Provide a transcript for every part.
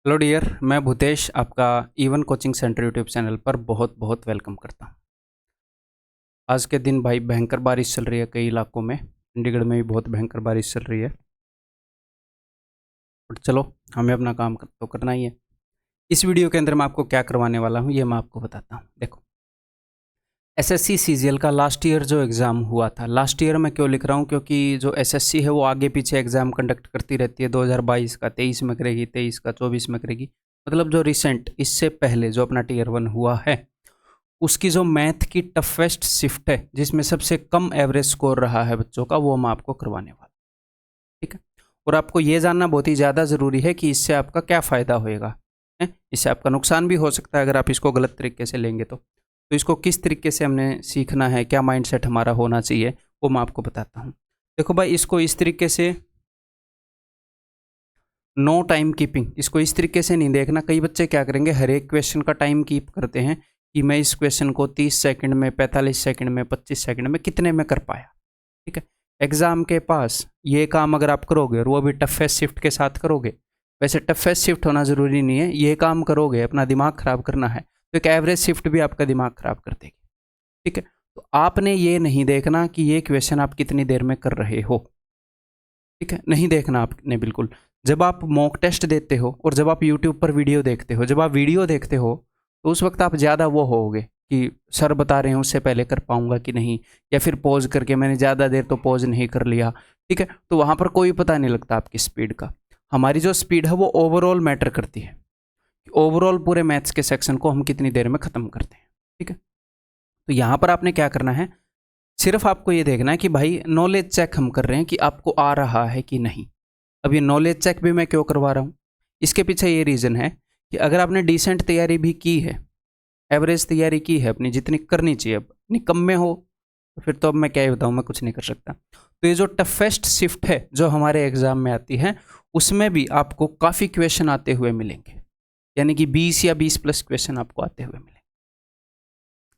Hello dear, मैं भूतेश आपका even coaching centre YouTube channel पर बहुत बहुत वेलकम करता हूँ। आज के दिन भाई भयंकर बारिश चल रही है कई इलाकों में। चंडीगढ़ में भी बहुत भयंकर बारिश चल रही है। बट चलो, हमें अपना काम तो करना ही है। इस वीडियो के अंदर मैं आपको क्या करवाने वाला हूँ ये मैं आपको बताता हूँ। देखो, एसएससी सीजीएल का लास्ट ईयर जो एग्ज़ाम हुआ था, लास्ट ईयर मैं क्यों लिख रहा हूँ क्योंकि जो एसएससी है वो आगे पीछे एग्ज़ाम कंडक्ट करती रहती है। 2022 का 23 में करेगी, 23 का 24 में करेगी। मतलब जो रिसेंट इससे पहले जो अपना टीयर 1 हुआ है उसकी जो मैथ की टफेस्ट शिफ्ट है जिसमें सबसे कम एवरेज स्कोर रहा है बच्चों का, वो मैं आपको करवाने वाला। ठीक है। और आपको ये जानना बहुत ही ज़्यादा ज़रूरी है कि इससे आपका क्या फ़ायदा होएगा। इससे आपका नुकसान भी हो सकता है अगर आप इसको गलत तरीके से लेंगे तो इसको किस तरीके से हमने सीखना है, क्या माइंडसेट हमारा होना चाहिए, वो मैं आपको बताता हूँ। देखो भाई, इसको इस तरीके से नो टाइम कीपिंग, इसको इस तरीके से नहीं देखना। कई बच्चे क्या करेंगे, हर एक क्वेश्चन का टाइम कीप करते हैं कि मैं इस क्वेश्चन को 30 सेकंड में, 45 सेकंड में, 25 सेकंड में कितने में कर पाया। ठीक है। एग्जाम के पास ये काम अगर आप करोगे और वो भी टफेस्ट शिफ्ट के साथ करोगे, वैसे टफेस्ट शिफ्ट होना ज़रूरी नहीं है, ये काम करोगे अपना दिमाग ख़राब करना है तो एक एवरेज शिफ्ट भी आपका दिमाग ख़राब कर देगी। ठीक है। तो आपने ये नहीं देखना कि ये क्वेश्चन आप कितनी देर में कर रहे हो। ठीक है, नहीं देखना आपने बिल्कुल। जब आप मॉक टेस्ट देते हो और जब आप यूट्यूब पर वीडियो देखते हो, जब आप वीडियो देखते हो तो उस वक्त आप ज़्यादा वो होगे कि सर बता रहे हैं उससे पहले कर पाऊंगा कि नहीं, या फिर पॉज करके मैंने ज़्यादा देर तो पॉज नहीं कर लिया। ठीक है, तो वहाँ पर कोई पता नहीं लगता आपकी स्पीड का। हमारी जो स्पीड है वो ओवरऑल मैटर करती है, ओवरऑल पूरे मैथ्स के सेक्शन को हम कितनी देर में ख़त्म करते हैं। ठीक है। तो यहाँ पर आपने क्या करना है, सिर्फ आपको ये देखना है कि भाई नॉलेज चेक हम कर रहे हैं कि आपको आ रहा है कि नहीं। अब ये नॉलेज चेक भी मैं क्यों करवा रहा हूँ, इसके पीछे ये रीज़न है कि अगर आपने डिसेंट तैयारी भी की है, एवरेज तैयारी की है अपनी जितनी करनी चाहिए, अब निकम्मे हो तो फिर तो अब मैं क्या ही बताऊँ, मैं कुछ नहीं कर सकता। तो ये जो टफेस्ट शिफ्ट है जो हमारे एग्जाम में आती है उसमें भी आपको काफ़ी क्वेश्चन आते हुए मिलेंगे, यानी कि 20 या 20+ क्वेश्चन आपको आते हुए मिलेंगे।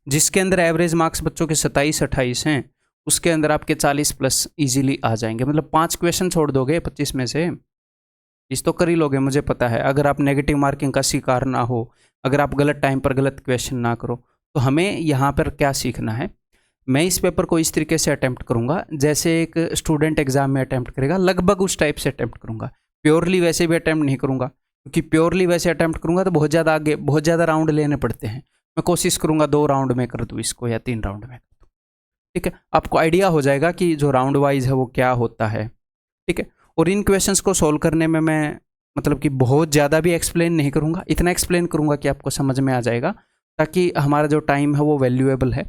जिसके अंदर एवरेज मार्क्स बच्चों के 27-28 हैं, उसके अंदर आपके 40+ इजीली आ जाएंगे। मतलब 5 क्वेश्चन छोड़ दोगे 25 में से, इस तो कर ही लोगे मुझे पता है, अगर आप नेगेटिव मार्किंग का शिकार ना हो, अगर आप गलत टाइम पर गलत क्वेश्चन ना करो। तो हमें यहाँ पर क्या सीखना है, मैं इस पेपर को इस तरीके से अटैम्प्ट करूँगा जैसे एक स्टूडेंट एग्जाम में अटैम्प्ट करेगा, लगभग उस टाइप से अटैम्प्ट करूँगा। प्योरली वैसे भी अटैम्प्ट नहीं करूँगा, क्योंकि प्योरली वैसे अटैम्प्ट करूँगा तो बहुत ज़्यादा आगे, बहुत ज़्यादा राउंड लेने पड़ते हैं। मैं कोशिश करूँगा 2 राउंड में कर दूँ इसको या 3 राउंड में कर दूँ। ठीक है, आपको आइडिया हो जाएगा कि जो राउंड वाइज है वो क्या होता है। ठीक है। और इन क्वेश्चंस को सॉल्व करने में मैं मतलब कि बहुत ज़्यादा भी एक्सप्लेन नहीं करूँगा, इतना एक्सप्लेन करूँगा कि आपको समझ में आ जाएगा, ताकि हमारा जो टाइम है वो वैल्यूएबल है।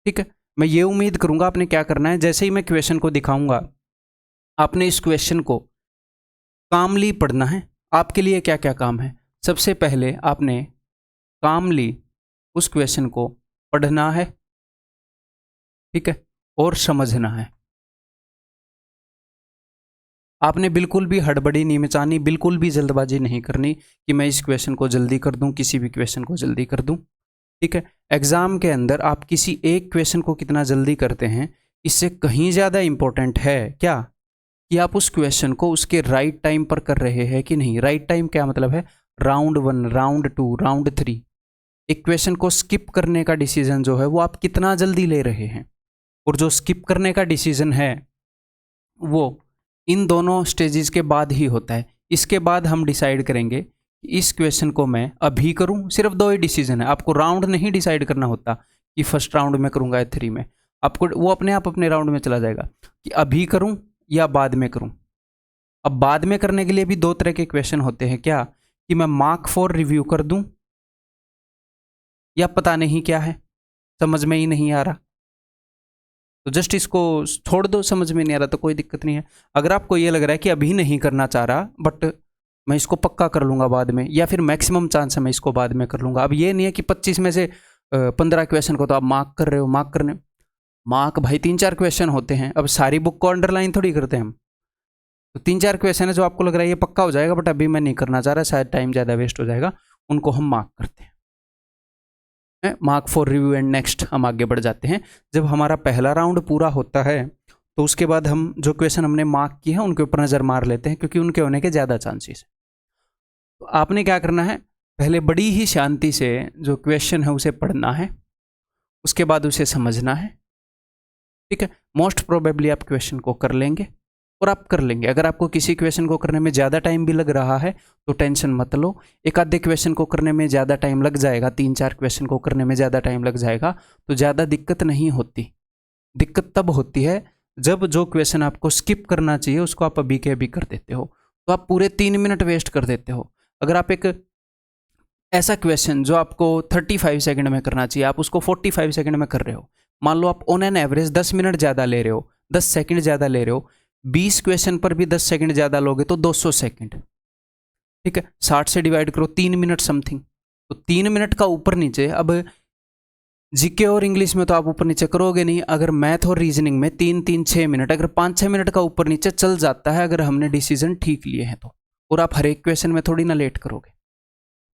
ठीक है। मैं ये उम्मीद करूँगा, आपने क्या करना है, जैसे ही मैं क्वेश्चन को दिखाऊंगा आपने इस क्वेश्चन को कामली पढ़ना है। आपके लिए क्या क्या काम है, सबसे पहले आपने कामली उस क्वेश्चन को पढ़ना है। ठीक है। और समझना है। आपने बिल्कुल भी हड़बड़ी नहीं मचानी, बिल्कुल भी जल्दबाजी नहीं करनी कि मैं इस क्वेश्चन को जल्दी कर दूं, किसी भी क्वेश्चन को जल्दी कर दूं। ठीक है। एग्जाम के अंदर आप किसी एक क्वेश्चन को कितना जल्दी करते हैं, इससे कहीं ज़्यादा इंपॉर्टेंट है क्या कि आप उस क्वेश्चन को उसके राइट टाइम पर कर रहे हैं कि नहीं। राइट टाइम क्या मतलब है, राउंड 1, राउंड 2, राउंड 3। एक क्वेश्चन को स्किप करने का डिसीजन जो है वो आप कितना जल्दी ले रहे हैं, और जो स्किप करने का डिसीजन है वो इन दोनों स्टेजेस के बाद ही होता है। इसके बाद हम डिसाइड करेंगे कि इस क्वेश्चन को मैं अभी करूं। सिर्फ 2 ही डिसीजन है, आपको राउंड नहीं डिसाइड करना होता कि फर्स्ट राउंड में करूंगा या 3 में। आपको वो अपने आप अपने राउंड में चला जाएगा कि अभी करूं या बाद में करूं। अब बाद में करने के लिए भी 2 तरह के क्वेश्चन होते हैं, क्या कि मैं मार्क फॉर रिव्यू कर दूं, या पता नहीं क्या है, समझ में ही नहीं आ रहा तो जस्ट इसको छोड़ दो, समझ में नहीं आ रहा तो कोई दिक्कत नहीं है। अगर आपको ये लग रहा है कि अभी नहीं करना चाह रहा बट मैं इसको पक्का कर लूँगा बाद में, या फिर मैक्सिमम चांस है मैं इसको बाद में कर लूँगा। अब ये नहीं है कि 25 में से 15 क्वेश्चन को तो आप मार्क कर रहे हो, मार्क करने मार्क भाई 3-4 क्वेश्चन होते हैं। अब सारी बुक को अंडरलाइन थोड़ी करते हैं हम, तो 3-4 क्वेश्चन है जो आपको लग रहा है ये पक्का हो जाएगा बट अभी मैं नहीं करना चाह रहा, शायद टाइम ज़्यादा वेस्ट हो जाएगा, उनको हम मार्क करते हैं। Mark for review and next हम आगे बढ़ जाते हैं। जब हमारा पहला राउंड पूरा होता है तो उसके बाद हम जो क्वेश्चन हमने मार्क किए हैं उनके ऊपर नज़र मार लेते हैं, क्योंकि उनके होने के ज़्यादा चांसेस हैं। तो आपने क्या करना है, पहले बड़ी ही शांति से जो क्वेश्चन है उसे पढ़ना है, उसके बाद उसे समझना है। ठीक है, मोस्ट प्रोबेबली आप क्वेश्चन को कर लेंगे और आप कर लेंगे। अगर आपको किसी क्वेश्चन को करने में ज़्यादा टाइम भी लग रहा है तो टेंशन मत लो, एक आधे क्वेश्चन को करने में ज़्यादा टाइम लग जाएगा, 3-4 क्वेश्चन को करने में ज़्यादा टाइम लग जाएगा तो ज़्यादा दिक्कत नहीं होती। दिक्कत तब होती है जब जो क्वेश्चन आपको स्किप करना चाहिए उसको आप अभी के अभी कर देते हो, तो आप पूरे 3 मिनट वेस्ट कर देते हो। अगर आप एक ऐसा क्वेश्चन जो आपको 35 सेकंड में करना चाहिए आप उसको 45 सेकंड में कर रहे हो, मान लो आप ऑन एन एवरेज 10 मिनट ज़्यादा ले रहे हो, 10 सेकंड ज़्यादा ले रहे हो, 20 क्वेश्चन पर भी 10 सेकंड ज़्यादा लोगे तो 200 सेकंड। ठीक है, 60 से डिवाइड करो, 3 मिनट समथिंग, तो 3 मिनट का ऊपर नीचे। अब जीके और इंग्लिश में तो आप ऊपर नीचे करोगे नहीं, अगर मैथ और रीजनिंग में 3-3-6 मिनट, अगर 5-6 मिनट का ऊपर नीचे चल जाता है अगर हमने डिसीजन ठीक लिए हैं तो, और आप हर एक क्वेश्चन में थोड़ी ना लेट करोगे।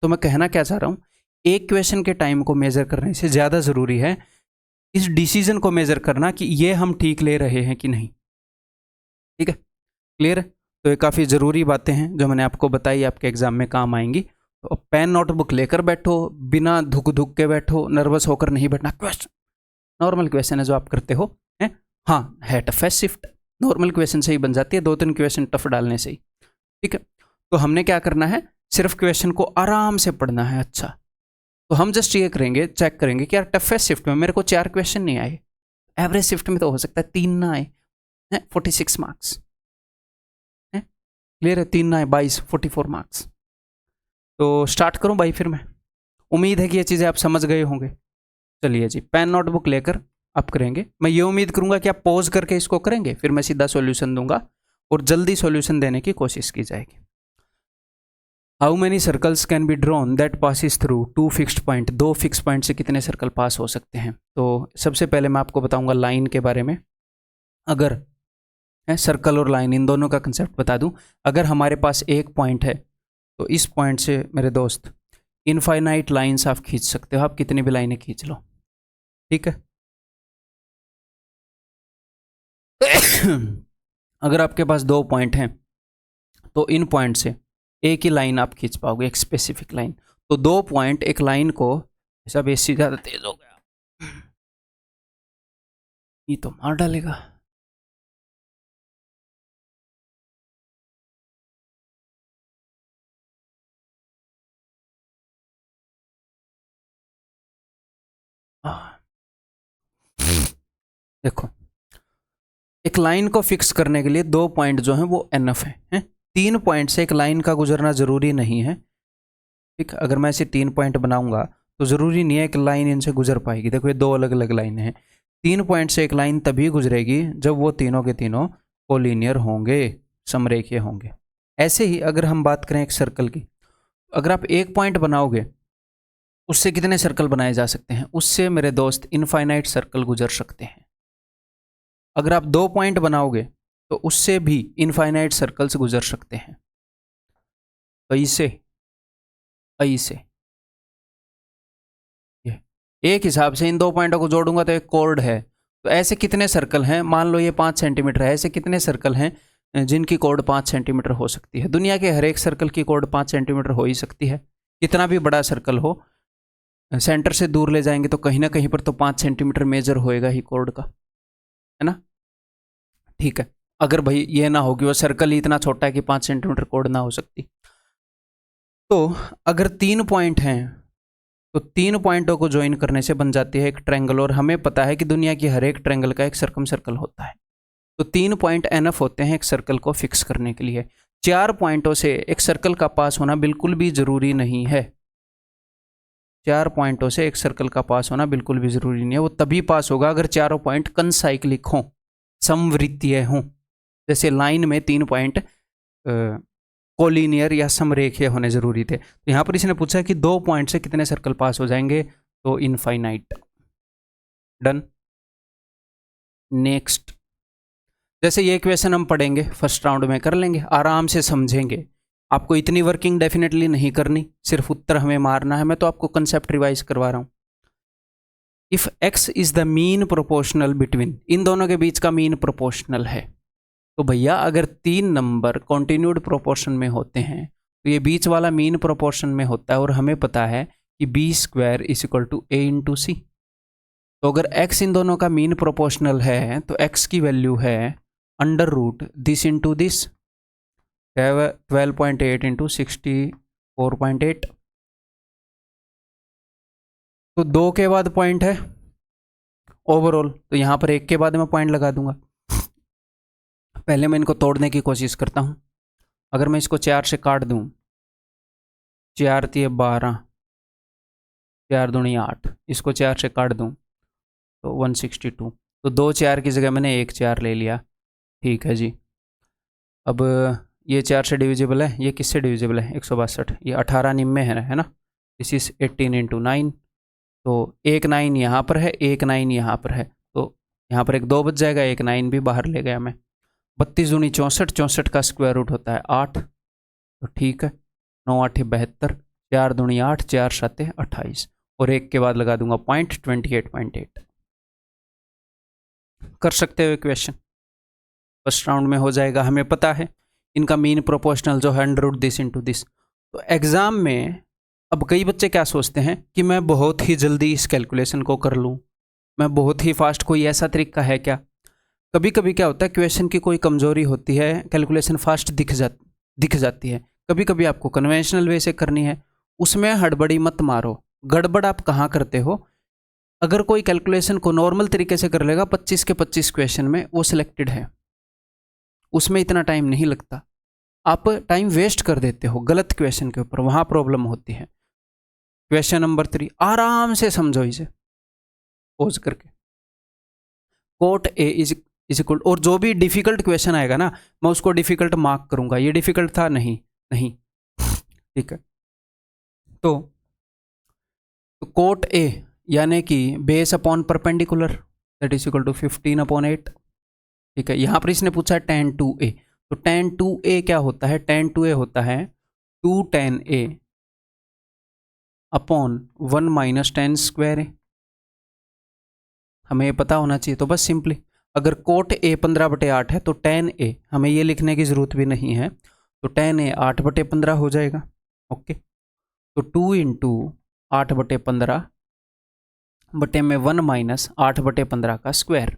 तो मैं कहना क्या चाह रहा हूँ, एक क्वेश्चन के टाइम को मेजर करने से ज़्यादा ज़रूरी है इस डिसीजन को मेजर करना कि ये हम ठीक ले रहे हैं कि नहीं। ठीक है, क्लियर है? तो ये काफ़ी ज़रूरी बातें हैं जो मैंने आपको बताई, आपके एग्जाम में काम आएंगी। तो पेन नोटबुक लेकर बैठो, बिना धुक धुक के बैठो, नर्वस होकर नहीं बैठना। क्वेश्चन नॉर्मल क्वेश्चन है जो आप करते हो है, हाँ है टफ है, शिफ्ट नॉर्मल क्वेश्चन से ही बन जाती है, 2-3 क्वेश्चन टफ डालने से ही। ठीक है, तो हमने क्या करना है, सिर्फ क्वेश्चन को आराम से पढ़ना है। अच्छा, तो हम जस्ट ये करेंगे, चेक करेंगे कि यार टफेस्ट शिफ्ट में मेरे को 4 क्वेश्चन नहीं आए, एवरेज शिफ्ट में तो हो सकता है 3 ना आए, 46 मार्क्स है, क्लियर है? 3 ना आए 22, 44 मार्क्स। तो स्टार्ट करूं भाई फिर मैं, उम्मीद है कि ये चीज़ें आप समझ गए होंगे। चलिए जी, पेन नोटबुक लेकर आप करेंगे। मैं ये उम्मीद करूंगा कि आप पॉज करके इसको करेंगे, फिर मैं सीधा सॉल्यूशन दूंगा और जल्दी सॉल्यूशन देने की कोशिश की जाएगी। How many circles can be drawn that passes through 2 fixed point, 2 fix point से कितने सर्कल पास हो सकते हैं। तो सबसे पहले मैं आपको बताऊंगा लाइन के बारे में। अगर सर्कल और लाइन इन दोनों का कंसेप्ट बता दूं, अगर हमारे पास एक पॉइंट है तो इस पॉइंट से मेरे दोस्त इनफाइनाइट लाइंस आप खींच सकते हो, आप कितनी भी लाइनें खींच लो। ठीक है अगर आपके पास 2 पॉइंट हैं तो इन पॉइंट से एक ही लाइन आप खींच पाओगे, एक स्पेसिफिक लाइन। तो 2 पॉइंट एक लाइन को, सब एसी ज़्यादा तेज हो गया, ये तो मार डालेगा। देखो, एक लाइन को फिक्स करने के लिए 2 पॉइंट जो हैं वो एनफ है। 3 पॉइंट से एक लाइन का गुजरना जरूरी नहीं है। ठीक, अगर मैं इसे 3 पॉइंट बनाऊंगा तो जरूरी नहीं है कि लाइन इनसे गुजर पाएगी। देखो ये 2 अलग अलग लाइनें हैं, 3 पॉइंट से एक लाइन तभी गुजरेगी जब वो तीनों के तीनों कोलिनियर होंगे, समरेखीय होंगे। ऐसे ही अगर हम बात करें एक सर्कल की, अगर आप एक पॉइंट बनाओगे उससे कितने सर्कल बनाए जा सकते हैं, उससे मेरे दोस्त इनफाइनाइट सर्कल गुजर सकते हैं। अगर आप 2 पॉइंट बनाओगे तो उससे भी इनफाइनाइट सर्कल्स गुजर सकते हैं। ऐसे ऐसे एक हिसाब से इन 2 पॉइंटों को जोड़ूंगा तो एक कॉर्ड है। तो ऐसे कितने सर्कल हैं, मान लो ये 5 सेंटीमीटर है, ऐसे कितने सर्कल हैं जिनकी कॉर्ड 5 सेंटीमीटर हो सकती है। दुनिया के हर एक सर्कल की कॉर्ड 5 सेंटीमीटर हो ही सकती है। कितना भी बड़ा सर्कल हो, सेंटर से दूर ले जाएंगे तो कहीं ना कहीं पर तो 5 सेंटीमीटर मेजर होएगा ही कॉर्ड का, है ना। ठीक है, अगर भाई ये ना हो कि वो सर्कल ही इतना छोटा है कि 5 सेंटीमीटर कॉर्ड ना हो सकती। तो अगर 3 पॉइंट हैं तो 3 पॉइंटों को ज्वाइन करने से बन जाती है एक ट्रायंगल, और हमें पता है कि दुनिया की हर एक ट्रायंगल का एक सर्कम सर्कल होता है। तो 3 पॉइंट एनफ होते हैं एक सर्कल को फिक्स करने के लिए। 4 पॉइंटों से एक सर्कल का पास होना बिल्कुल भी जरूरी नहीं है। 4 पॉइंटों से एक सर्कल का पास होना बिल्कुल भी जरूरी नहीं है। वो तभी पास होगा अगर चारों पॉइंट कंसाइक्लिक हों, समवृत्तीय हों। जैसे लाइन में 3 पॉइंट कोलिनियर या समरेखीय होने जरूरी थे। तो यहाँ पर इसने पूछा कि 2 पॉइंट से कितने सर्कल पास हो जाएंगे, तो इनफाइनाइट। Done, next. जैसे ये क्वेश्चन हम पढ़ेंगे फर्स्ट राउंड में, कर लेंगे आराम से, समझेंगे। आपको इतनी वर्किंग डेफिनेटली नहीं करनी, सिर्फ उत्तर हमें मारना है। मैं तो आपको कंसेप्ट रिवाइज करवा रहा हूँ। If x is the mean proportional between, इन दोनों के बीच का मीन प्रोपोर्शनल है। तो भैया अगर 3 नंबर कॉन्टिन्यूड प्रोपोर्शन में होते हैं तो ये बीच वाला मीन प्रोपोर्शन में होता है और हमें पता है कि B square is equal to A into C. तो अगर x इन दोनों का मीन प्रोपोर्शनल है तो x की वैल्यू है under root this into this, 12.8 into 64.8। तो 2 के बाद पॉइंट है ओवरऑल, तो यहाँ पर 1 के बाद मैं पॉइंट लगा दूंगा। पहले मैं इनको तोड़ने की कोशिश करता हूँ। अगर मैं इसको 4 से काट दूँ, 4 × 12, 4 दूनी 8, इसको 4 से काट दूँ तो 162। तो 2 4 की जगह मैंने 1 4 ले लिया। ठीक है जी। अब ये 4 से डिविजिबल है, ये किससे डिविजिबल है? 162। ये 18 निम्न है ना। This is 18 into 9। तो एक 9 यहाँ पर है, एक 9 यहाँ पर है, तो यहाँ पर एक 2 बच जाएगा, एक 9 भी बाहर ले गया मैं। 32 दूनी 64, 64 का स्क्वायर रूट होता है 8। तो ठीक है, 9 8 72, 4 दूनी 8, 4 7 28 और 1 के बाद लगा दूंगा पॉइंट 28.8। कर सकते हो क्वेश्चन, फर्स्ट राउंड में हो जाएगा। हमें पता है इनका मीन प्रोपोर्शनल जो है under root this into this. तो एग्जाम में अब कई बच्चे क्या सोचते हैं कि मैं बहुत ही जल्दी इस कैलकुलेशन को कर लूँ, मैं बहुत ही फास्ट, कोई ऐसा तरीका है क्या? कभी कभी क्या होता है, क्वेश्चन की कोई कमजोरी होती है, कैलकुलेशन फास्ट दिख जाती है। कभी कभी आपको कन्वेंशनल वे से करनी है, उसमें हड़बड़ी मत मारो। गड़बड़ आप कहाँ करते हो? अगर कोई कैलकुलेशन को नॉर्मल तरीके से कर लेगा 25 के 25 क्वेश्चन में, वो सिलेक्टेड है, उसमें इतना टाइम नहीं लगता। आप टाइम वेस्ट कर देते हो गलत क्वेश्चन के ऊपर, वहाँ प्रॉब्लम होती है। क्वेश्चन नंबर 3 आराम से समझो इसे पॉज करके। कोट ए इज इक्वल, और जो भी डिफिकल्ट क्वेश्चन आएगा ना, मैं उसको डिफिकल्ट मार्क करूंगा। ये डिफिकल्ट था, नहीं नहीं, ठीक है। तो कोट ए यानी कि base upon perpendicular, that is equal to 15/8। ठीक है, यहां पर इसने पूछा है tan 2a, तो tan 2a क्या होता है? tan 2a होता है 2 tan a upon 1 minus tan square A. हमें ये पता होना चाहिए। तो बस सिंपली अगर कोट ए 15/8 है तो tan a, हमें ये लिखने की जरूरत भी नहीं है, तो tan a 8/15 हो जाएगा। ओके, तो 2 इंटू 8/15 बटे में 1 माइनस 8/15 का स्क्वायर,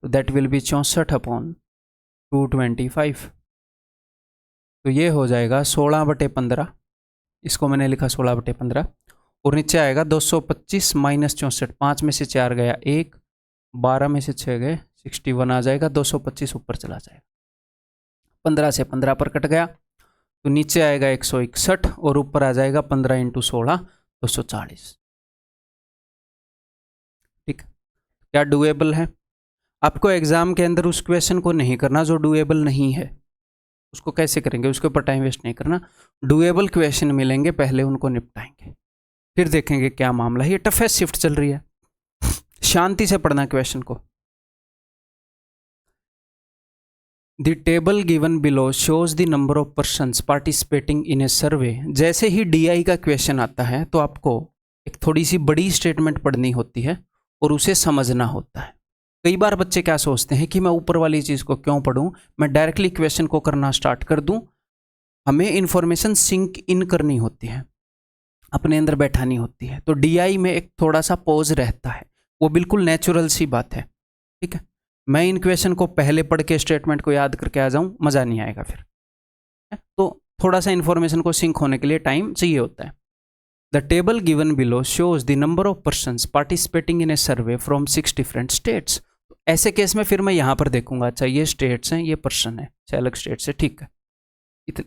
तो दैट विल बी 64/225। तो ये हो जाएगा 16/15, इसको मैंने लिखा 16/15, और नीचे आएगा 225 माइनस 64, 5 में से 4 गया 1, 12 में से 6 गए 61 आ जाएगा, 225 ऊपर चला जाएगा, 15 से 15 पर कट गया, तो नीचे आएगा 161 और ऊपर आ जाएगा 15 इंटू 16 240। ठीक, क्या डुएबल है? आपको एग्जाम के अंदर उस क्वेश्चन को नहीं करना जो डुएबल नहीं है, उसको कैसे करेंगे? उसके ऊपर टाइम वेस्ट नहीं करना। डुएबल क्वेश्चन मिलेंगे, पहले उनको निपटाएंगे, फिर देखेंगे क्या मामला है। ये टफेस्ट शिफ्ट चल रही है, शांति से पढ़ना क्वेश्चन को। The table given below shows the number of persons participating in a survey. जैसे ही DI का क्वेश्चन आता है तो आपको एक थोड़ी सी बड़ी स्टेटमेंट पढ़नी होती है और उसे समझना होता है। कई बार बच्चे क्या सोचते हैं कि मैं ऊपर वाली चीज़ को क्यों पढूं, मैं डायरेक्टली क्वेश्चन को करना स्टार्ट कर दूं। हमें इंफॉर्मेशन सिंक इन करनी होती है, अपने अंदर बैठानी होती है। तो DI में एक थोड़ा सा पॉज रहता है, वो बिल्कुल नेचुरल सी बात है। ठीक है, मैं इन क्वेश्चन को पहले पढ़ के स्टेटमेंट को याद करके आ जाऊं, मज़ा नहीं आएगा फिर। तो थोड़ा सा इंफॉर्मेशन को सिंक होने के लिए टाइम चाहिए होता है। The table given below shows the number of persons participating in a survey from 6 different states. ऐसे केस में फिर मैं यहाँ पर देखूंगा, अच्छा ये स्टेट्स हैं, ये पर्सन है, अच्छा अलग स्टेट से, ठीक है,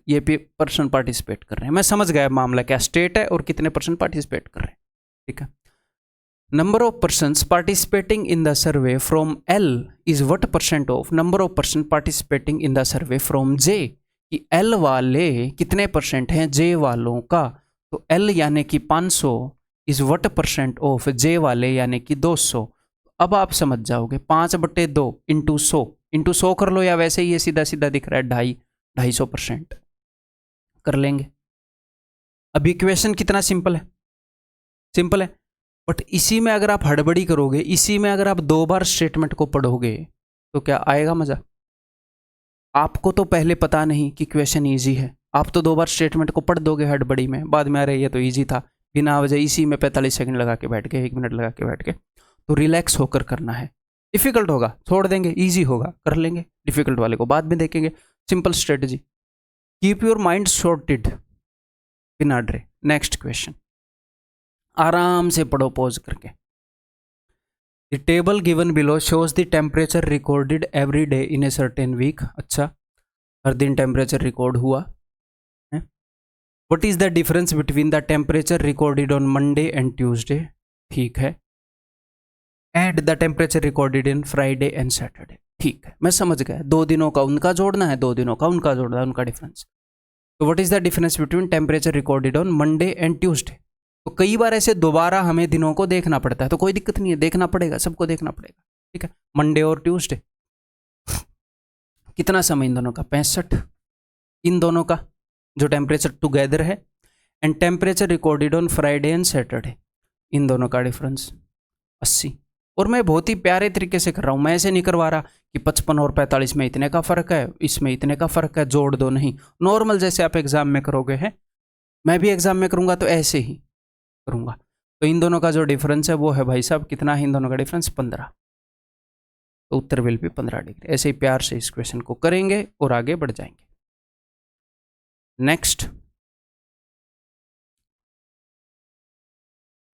ये पर्सन पार्टिसिपेट कर रहे हैं। मैं समझ गया मामला क्या, स्टेट है और कितने पर्सन पार्टिसिपेट कर रहे हैं। ठीक है, number of persons participating in the survey from L is what percent of number of person participating in the survey from J, कि L वाले कितने परसेंट हैं J वालों का। तो L यानी कि 500 is what percent of J वाले यानी कि 200। अब आप समझ जाओगे 5/2 इंटू 100 कर लो, या वैसे ही ये सीधा सीधा दिख रहा है 250% कर लेंगे। अब इक्वेशन कितना सिंपल है, सिंपल है, बट इसी में अगर आप हड़बड़ी करोगे, इसी में अगर आप 2 बार स्टेटमेंट को पढ़ोगे तो क्या आएगा मजा? आपको तो पहले पता नहीं कि क्वेश्चन इजी है, आप तो 2 बार स्टेटमेंट को पढ़ दोगे हड़बड़ी में, बाद में आ रही है तो ईजी था, बिना वजह इसी में 45 सेकंड लगा के बैठ गए, 1 मिनट लगा के बैठ गए। तो रिलैक्स होकर करना है। डिफिकल्ट होगा छोड़ देंगे, ईजी होगा कर लेंगे, डिफिकल्ट वाले को बाद में देखेंगे। Simple strategy, keep your mind sorted, बिना डरे। नेक्स्ट क्वेश्चन, आराम से पढ़ो पॉज करके। The table given below shows the temperature recorded every day in a certain week. अच्छा, हर दिन टेम्परेचर रिकॉर्ड हुआ है। What is the difference between the temperature recorded on Monday and Tuesday. ठीक है। And the temperature recorded in Friday and Saturday. ठीक है, मैं समझ गया, 2 दिनों का उनका जोड़ना है, 2 दिनों का उनका जोड़ना है, उनका डिफरेंस। तो what is the difference between temperature recorded on Monday and Tuesday. तो कई बार ऐसे दोबारा हमें दिनों को देखना पड़ता है, तो कोई दिक्कत नहीं है, देखना पड़ेगा, सबको देखना पड़ेगा। ठीक है, मंडे और ट्यूसडे कितना समय इन दोनों का 65, इन दोनों का जो टेम्परेचर टुगेदर है, and temperature recorded on Friday and Saturday, इन दोनों का डिफरेंस 80। और मैं बहुत ही प्यारे तरीके से कर रहा हूँ, मैं ऐसे नहीं करवा रहा कि 55 और 45 में इतने का फ़र्क है, इसमें इतने का फ़र्क है, जोड़ दो, नहीं। नॉर्मल जैसे आप एग्जाम में करोगे हैं, मैं भी एग्जाम में करूँगा तो ऐसे ही करूँगा। तो इन दोनों का जो डिफरेंस है वो है भाई साहब कितना है, इन दोनों का डिफरेंस 15। तो उत्तर विल भी 15 डिग्री। ऐसे ही प्यार से इस क्वेश्चन को करेंगे और आगे बढ़ जाएंगे। Next,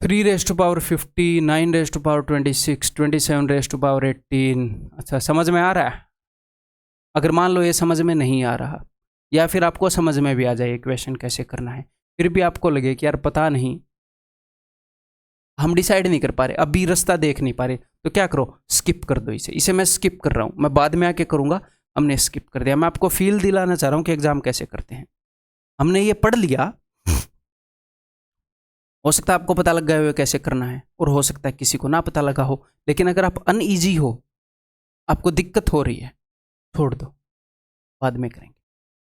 3 raise to power 50, 9 raise to power 26, 27 raise to power 18। अच्छा, समझ में आ रहा है? अगर मान लो ये समझ में नहीं आ रहा, या फिर आपको समझ में भी आ जाए क्वेश्चन कैसे करना है, फिर भी आपको लगे कि यार पता नहीं, हम डिसाइड नहीं कर पा रहे, अभी रास्ता देख नहीं पा रहे, तो क्या करो, स्किप कर दो इसे। इसे मैं स्किप कर रहा हूँ, मैं बाद में आके करूँगा, हमने स्किप कर दिया। मैं आपको फील दिलाना चाह रहा हूँ कि एग्जाम कैसे करते हैं। हमने ये पढ़ लिया, हो सकता है आपको पता लग गया हो कैसे करना है, और हो सकता है किसी को ना पता लगा हो। लेकिन अगर आप अनईजी हो, आपको दिक्कत हो रही है, छोड़ दो, बाद में करेंगे।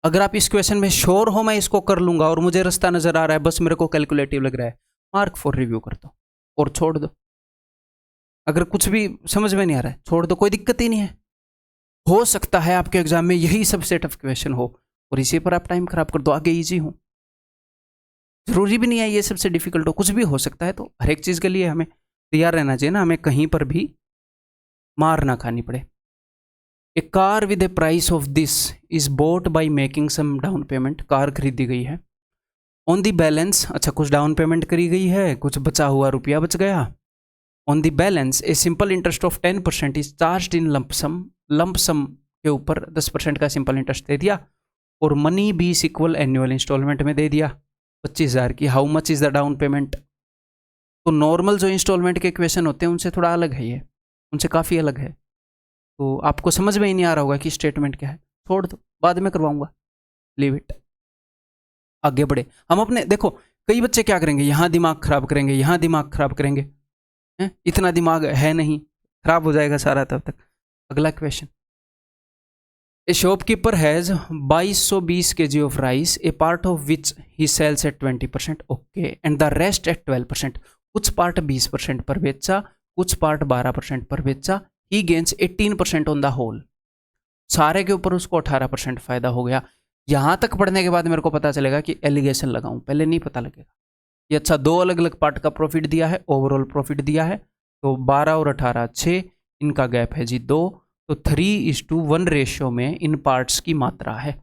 अगर आप इस क्वेश्चन में श्योर हो मैं इसको कर लूंगा और मुझे रास्ता नजर आ रहा है, बस मेरे को कैलकुलेटिव लग रहा है, मार्क फॉर रिव्यू कर दो और छोड़ दो। अगर कुछ भी समझ में नहीं आ रहा है, छोड़ दो, कोई दिक्कत ही नहीं है। हो सकता है आपके एग्जाम में यही सबसे टफ क्वेश्चन हो और इसी पर आप टाइम खराब कर दो, आगे ईजी हो। जरूरी भी नहीं है ये सबसे डिफिकल्ट हो, कुछ भी हो सकता है। तो हर एक चीज़ के लिए हमें तैयार रहना चाहिए ना, हमें कहीं पर भी मार ना खानी पड़े। A car with a price of this is bought by making some down payment. Car खरीदी गई है, ऑन दी बैलेंस, अच्छा कुछ डाउन पेमेंट करी गई है, कुछ बचा हुआ रुपया बच गया। On the balance a simple interest of 10% is charged in lump sum. Lump sum के ऊपर 10% का सिंपल इंटरेस्ट दे दिया, और money be equal annual installment में दे दिया 25,000 की। How much is the down payment. तो नॉर्मल जो इंस्टॉलमेंट के क्वेश्चन होते हैं उनसे थोड़ा अलग है ये, उनसे काफ़ी अलग है। तो आपको समझ में ही नहीं आ रहा होगा कि स्टेटमेंट क्या है, छोड़ दो, बाद में करवाऊंगा, लीव इट। आगे बढ़े हम अपने, देखो कई बच्चे क्या करेंगे, यहाँ दिमाग खराब करेंगे, यहाँ दिमाग खराब करेंगे, हैं? इतना दिमाग है नहीं, खराब हो जाएगा सारा तब तक। अगला question, a shopkeeper has 2220 kg of rice, a part of which he sells at 20%, okay, and the rest at 12%। कुछ पार्ट 20% पर बेचा, कुछ पार्ट 12% पर बेचा, he gains 18% on the whole. सारे के ऊपर उसको 18% फायदा हो गया। यहाँ तक पढ़ने के बाद मेरे को पता चलेगा कि एलिगेशन लगाऊं, पहले नहीं पता लगेगा। ये अच्छा, 2 अलग अलग पार्ट का प्रॉफिट दिया है, ओवरऑल प्रॉफिट दिया है, तो 12 और 18 6, इनका गैप है जी 2, तो 3:1 रेशियो में इन पार्ट्स की मात्रा है।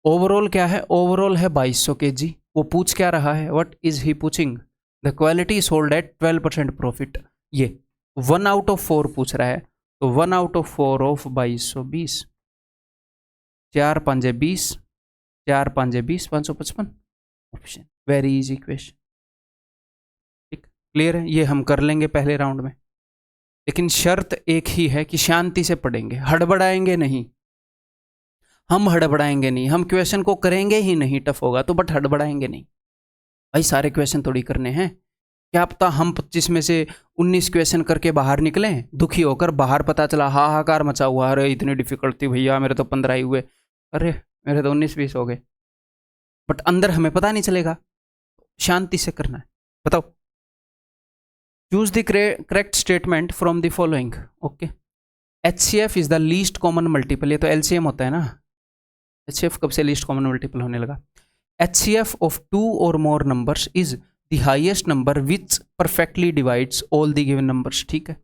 ओवरऑल क्या है, ओवरऑल है 2200 kg। वो पूछ क्या रहा है, व्हाट इज ही पूछिंग, the quality sold at 12% profit. ये 1 आउट ऑफ 4 पूछ रहा है, तो 1 out of 4 of 2220, 4 5 20, 4 5 20, 555 option. Very easy question, ठीक, क्लियर है। ये हम कर लेंगे पहले राउंड में, लेकिन शर्त एक ही है कि शांति से पढ़ेंगे, हड़बड़ाएंगे नहीं। हम हड़बड़ाएंगे नहीं, हम क्वेश्चन को करेंगे ही नहीं, टफ होगा तो, बट हड़बड़ाएंगे नहीं। भाई सारे क्वेश्चन थोड़ी करने हैं, क्या पता हम 25 में से 19 क्वेश्चन करके बाहर निकलें, दुखी होकर बाहर पता चला हाहाकार मचा हुआ, अरे इतनी डिफिकल्ट थी भैया, मेरे तो 15 ही हुए, अरे मेरे तो 19-20 हो गए। बट अंदर हमें पता नहीं चलेगा, शांति से करना है। बताओ, choose the correct statement from the following, okay. HCF is the least common multiple, ये तो LCM होता है ना, HCF कब से लीस्ट कॉमन मल्टीपल होने लगा? HCF ऑफ 2 और मोर numbers is the highest number which perfectly divides all the given numbers. ठीक है,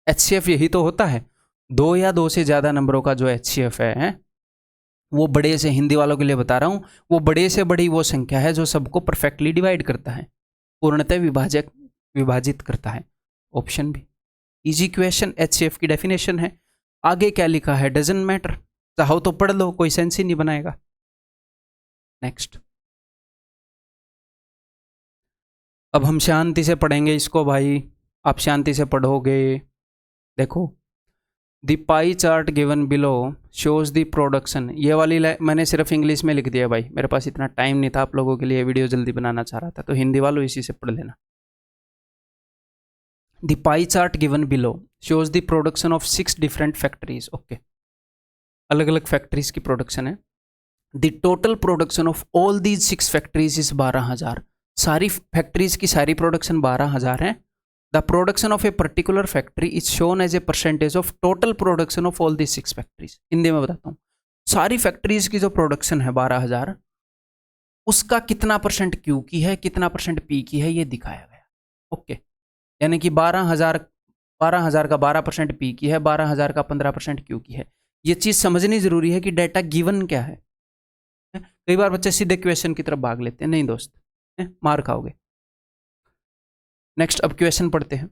HCF यही तो होता है, 2 या 2 से ज़्यादा नंबरों का जो HCF है वो बड़े से, हिंदी वालों के लिए बता रहा हूँ, वो बड़े से बड़ी वो संख्या है जो सबको परफेक्टली डिवाइड करता है, पूर्णतः विभाजित करता है। Option be easy question, HCF की डेफिनेशन है। आगे क्या लिखा है डजंट मैटर, चाहो तो पढ़ लो, कोई सेंस ही नहीं बनाएगा। नेक्स्ट, अब हम शांति से पढ़ेंगे इसको भाई, आप शांति से पढ़ोगे। देखो, the pie chart given below shows the production, ये वाली मैंने सिर्फ इंग्लिश में लिख दिया भाई, मेरे पास इतना टाइम नहीं था आप लोगों के लिए वीडियो जल्दी बनाना चाह रहा था, तो हिंदी वालों इसी से पढ़ लेना। The pie chart given below shows the production of 6 different factories. Okay, अलग अलग फैक्ट्रीज की प्रोडक्शन है। The total production of all these 6 factories is 12,000। सारी फैक्ट्रीज की सारी प्रोडक्शन 12,000 है। The production of a particular factory is shown as a percentage of total production of all the 6 factories. Hindi में बताता हूँ, सारी फैक्ट्रीज की जो प्रोडक्शन है 12,000, उसका कितना परसेंट क्यू की है, कितना परसेंट पी की है, ये दिखाया गया। ओके, यानी कि 12,000 का 12% पी की है, 12,000 का 15% क्यू की है। ये चीज़ समझनी जरूरी है कि डेटा गिवन क्या है। कई बार बच्चे सीधे क्वेश्चन की तरफ भाग लेते हैं, नहीं दोस्त, मार खाओगे। नेक्स्ट, अब क्वेश्चन पढ़ते हैं।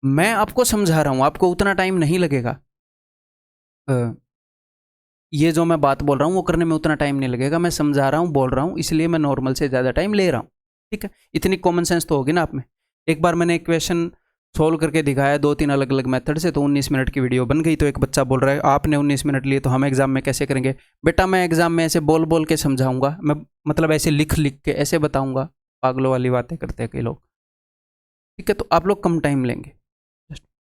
मैं आपको समझा रहा हूं, आपको उतना टाइम नहीं लगेगा, ये जो मैं बात बोल रहा हूं वो करने में उतना टाइम नहीं लगेगा। मैं समझा रहा हूं, बोल रहा हूं, इसलिए मैं नॉर्मल से ज़्यादा टाइम ले रहा हूं। ठीक है, इतनी कॉमन सेंस तो होगी ना आप में। एक बार मैंने एक क्वेश्चन सोल्व करके दिखाया 2-3 अलग अलग मेथड से, तो 19 मिनट की वीडियो बन गई। तो एक बच्चा बोल रहा है आपने 19 मिनट लिए तो हम एग्जाम में कैसे करेंगे? बेटा मैं एग्जाम में ऐसे बोल बोल के समझाऊंगा, मैं मतलब ऐसे लिख लिख के ऐसे बताऊंगा। पागलों वाली बातें करते हैं कई लोग। ठीक है, तो आप लोग कम टाइम लेंगे।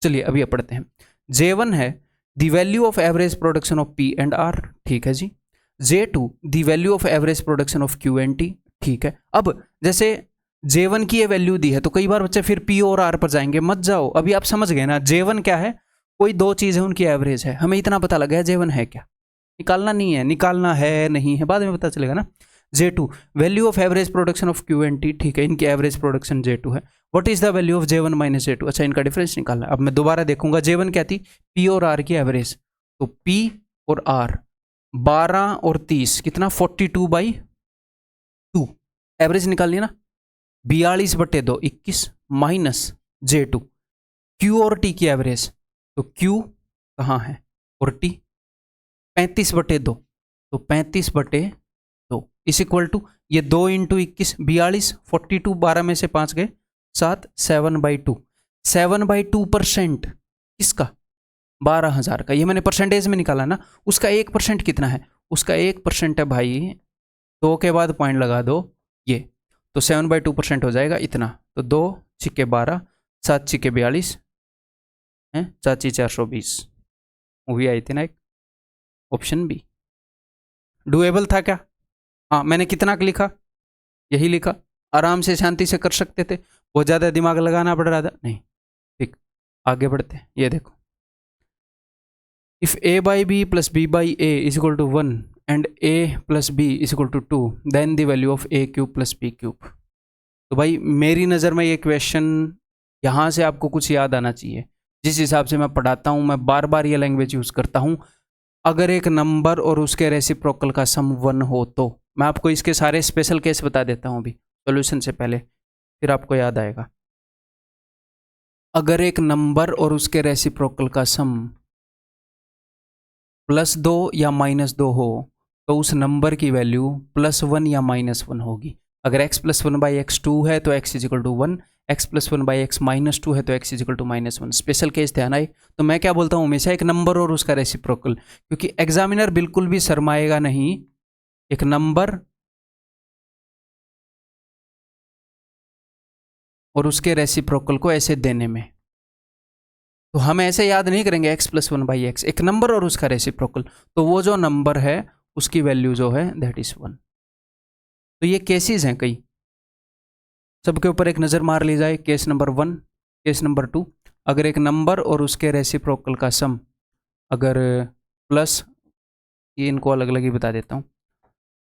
चलिए अभी पढ़ते हैं। J1 है the value of average production of P and R। ठीक है जी। J2 the value of average production of Q and T। ठीक है, अब जैसे J1 की ये वैल्यू दी है तो कई बार बच्चे फिर P और R पर जाएंगे, मत जाओ, अभी आप समझ गए ना। J1 क्या है? कोई 2 चीज़ है, उनकी एवरेज है, हमें इतना पता लगा है J1 है क्या, निकालना नहीं है, निकालना है नहीं है बाद में पता चलेगा ना। J2 value of average production of Q and T। ठीक है, इनकी एवरेज प्रोडक्शन J2 है। What is the value of J1 minus J2? अच्छा, इनका डिफरेंस निकालना है। अब मैं दोबारा देखूंगा, J1 क्या थी? P और R की एवरेज, तो P और R 12 और 30 कितना 42/2 एवरेज निकालनी ना। 42/2 21 माइनस J2 Q और T की एवरेज, तो Q कहाँ है और T 35/2, तो 35/2 इस इक्वल टू ये 2 इंटू 21 42, 42 12 में से 5 गए 7, 7/2। 7/2% किसका? 12,000 का। ये मैंने परसेंटेज में निकाला ना। उसका 1% कितना है? उसका 1% है भाई, 2 के बाद पॉइंट लगा दो ये, तो 7/2% हो जाएगा इतना। तो 2 छिक्के 12, 7 छिक्के 42 है, 4×4 = 420 मूवी आई थी ना एक। ऑप्शन बी डुएबल था क्या? हाँ, मैंने कितना लिखा? यही लिखा। आराम से शांति से कर सकते थे, बहुत ज़्यादा दिमाग लगाना पड़ रहा था नहीं। ठीक, आगे बढ़ते हैं। ये देखो, if A/B + B/A = 1 and A + B = 2 then the value of A³ + B³। तो भाई मेरी नज़र में ये क्वेश्चन, यहाँ से आपको कुछ याद आना चाहिए। जिस हिसाब से मैं पढ़ाता हूँ, मैं बार बार ये लैंग्वेज यूज़ करता हूँ। अगर एक नंबर और उसके रेसिप्रोकल का सम 1 हो तो, मैं आपको इसके सारे स्पेशल केस बता देता हूँ अभी सॉल्यूशन से पहले, फिर आपको याद आएगा। अगर एक नंबर और उसके रेसिप्रोकल का सम +2 या -2 हो तो उस नंबर की वैल्यू +1 या -1 होगी। अगर x + 1/x 2 है तो x = 1, x + 1/x -2 है तो x = -1। स्पेशल केस ध्यान आए। तो मैं क्या बोलता हूँ हमेशा, एक नंबर और उसका रेसिप्रोकल, क्योंकि एग्जामिनर बिल्कुल भी शर्माएगा नहीं एक नंबर और उसके रेसिप्रोकल को ऐसे देने में। तो हम ऐसे याद नहीं करेंगे x + 1/x, एक नंबर और उसका रेसिप्रोकल, तो वो जो नंबर है उसकी वैल्यू जो है दैट इज 1। तो ये केसेस हैं कई, सबके ऊपर एक नज़र मार ली जाए। केस नंबर 1, केस नंबर 2, अगर एक नंबर और उसके रेसिप्रोकल का सम अगर ये इनको अलग अलग ही बता देता हूँ।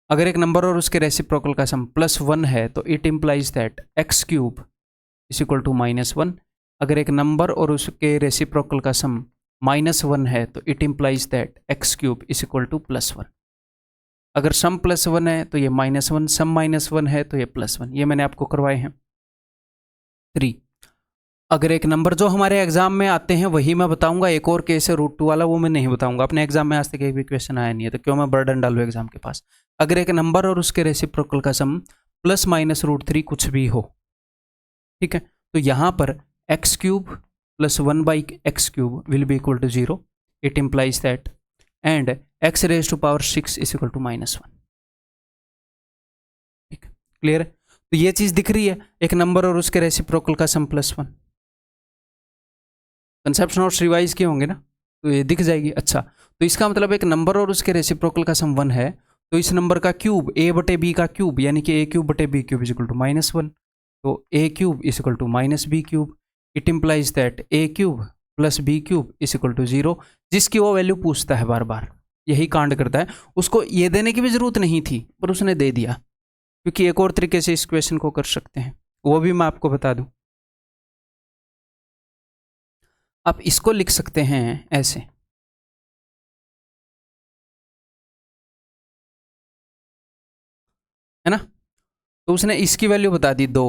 अगर एक नंबर और उसके रेसिप्रोकल का सम +1 है तो it implies that x³ is equal to -1। अगर एक नंबर और उसके रेसिप्रोकल का सम -1 है तो it implies that x³ is equal to +1। अगर सम +1 है तो ये -1, सम -1 है तो ये +1। ये मैंने आपको करवाए हैं। 3, अगर एक नंबर जो हमारे एग्जाम में आते हैं वही मैं बताऊंगा, एक और केस है √2 वाला, वो मैं नहीं बताऊंगा। अपने एग्जाम में आज तक एक भी क्वेश्चन आया नहीं है तो क्यों मैं बर्डन डालूं एग्जाम के पास। अगर एक नंबर और उसके रेसिप्रोकल का सम ± √3 कुछ भी हो, ठीक है, तो यहाँ पर x³ + 1/x³ will be equal to 0। It implies that and x⁻⁶ is equal to -1। ठीक, क्लियर है? तो ये चीज दिख रही है, एक नंबर और उसके रेसिप्रोकल का सम +1। कंसेप्ट नोट्स रिवाइज किए होंगे ना, तो ये दिख जाएगी। अच्छा, तो इसका मतलब एक नंबर और उसके रेसिप्रोकल का सम 1 है तो इस नंबर का क्यूब a/b का क्यूब यानी कि a³/b³ इज इक्वल टू -1। तो a³ is equal to -b³। It implies that a³ + b³ is equal to 0, जिसकी वो वैल्यू पूछता है बार बार, यही कांड करता है। उसको ये देने की भी जरूरत नहीं थी पर उसने दे दिया, क्योंकि एक और तरीके से इस क्वेश्चन को कर सकते हैं, वो भी मैं आपको बता दूं। आप इसको लिख सकते हैं ऐसे, है ना। तो उसने इसकी वैल्यू बता दी 2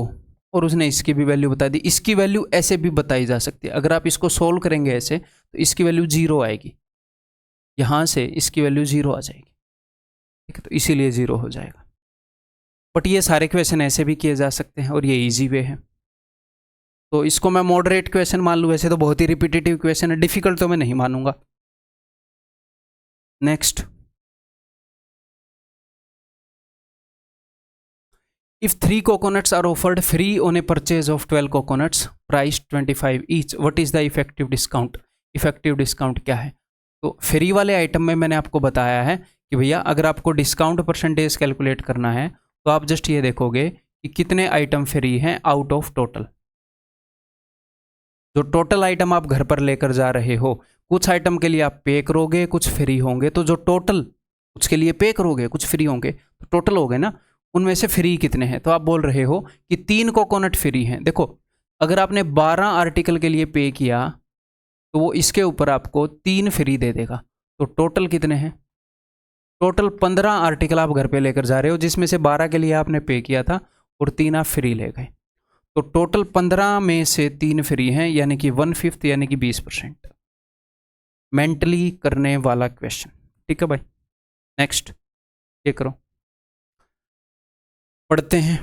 और उसने इसकी भी वैल्यू बता दी। इसकी वैल्यू ऐसे भी बताई जा सकती है, अगर आप इसको सोल्व करेंगे ऐसे तो इसकी वैल्यू 0 आएगी, यहां से इसकी वैल्यू 0 आ जाएगी, ठीक है, तो इसीलिए 0 हो जाएगा। बट ये सारे क्वेश्चन ऐसे भी किए जा सकते हैं और ये इजी वे है। तो इसको मैं मॉडरेट क्वेश्चन मान लूँ, वैसे तो बहुत ही रिपीटेटिव क्वेश्चन है, डिफिकल्ट तो मैं नहीं मानूंगा। Next, if 3 coconuts are offered free on a purchase of 12 coconuts priced 25 each, what is the effective discount? Effective discount क्या है? तो फ्री वाले आइटम में मैंने आपको बताया है कि भैया अगर आपको डिस्काउंट परसेंटेज कैलकुलेट करना है तो आप जस्ट ये देखोगे कि कितने आइटम फ्री हैं आउट ऑफ टोटल। जो टोटल आइटम आप घर पर लेकर जा रहे हो, कुछ आइटम के लिए आप पे करोगे, कुछ फ्री होंगे, तो जो टोटल उसके लिए पे करोगे कुछ फ्री होंगे, तो टोटल हो गए ना, उनमें से फ्री कितने हैं? तो आप बोल रहे हो कि 3 कोकोनट फ्री हैं। देखो, अगर आपने 12 आर्टिकल के लिए पे किया तो वो इसके ऊपर आपको 3 फ्री दे देगा, तो टोटल कितने हैं? टोटल 15 आर्टिकल आप घर पे लेकर जा रहे हो, जिसमें से 12 के लिए आपने पे किया था और 3 आप फ्री ले गए, तो टोटल 15 में से 3 फ्री हैं, यानी कि 1/5 यानी कि 20%। मेंटली करने वाला क्वेश्चन, ठीक है भाई। नेक्स्ट, ये करो, पढ़ते हैं।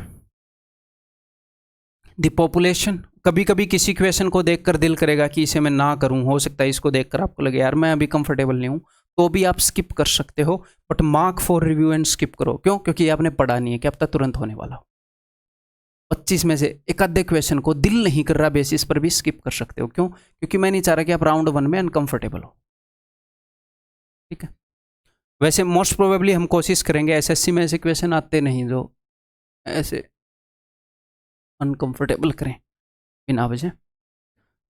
द पॉपुलेशन, कभी कभी किसी क्वेश्चन को देखकर दिल करेगा कि इसे मैं ना करूं, हो सकता है इसको देखकर आपको लगे यार मैं अभी कंफर्टेबल नहीं हूं, तो भी आप स्किप कर सकते हो, but mark for review and skip करो। क्यों? क्योंकि ये आपने पढ़ा नहीं है, क्या पता तुरंत होने वाला हो। 25 में से एक आधे क्वेश्चन को दिल नहीं कर रहा बेसिस पर भी स्किप कर सकते हो। क्यों? क्योंकि मैं नहीं चाह रहा कि आप राउंड 1 में अनकंफर्टेबल हो, ठीक है। वैसे मोस्ट प्रोबेबली हम कोशिश करेंगे, एसएससी में ऐसे क्वेश्चन आते नहीं जो ऐसे अनकंफर्टेबल करें बिना वजह,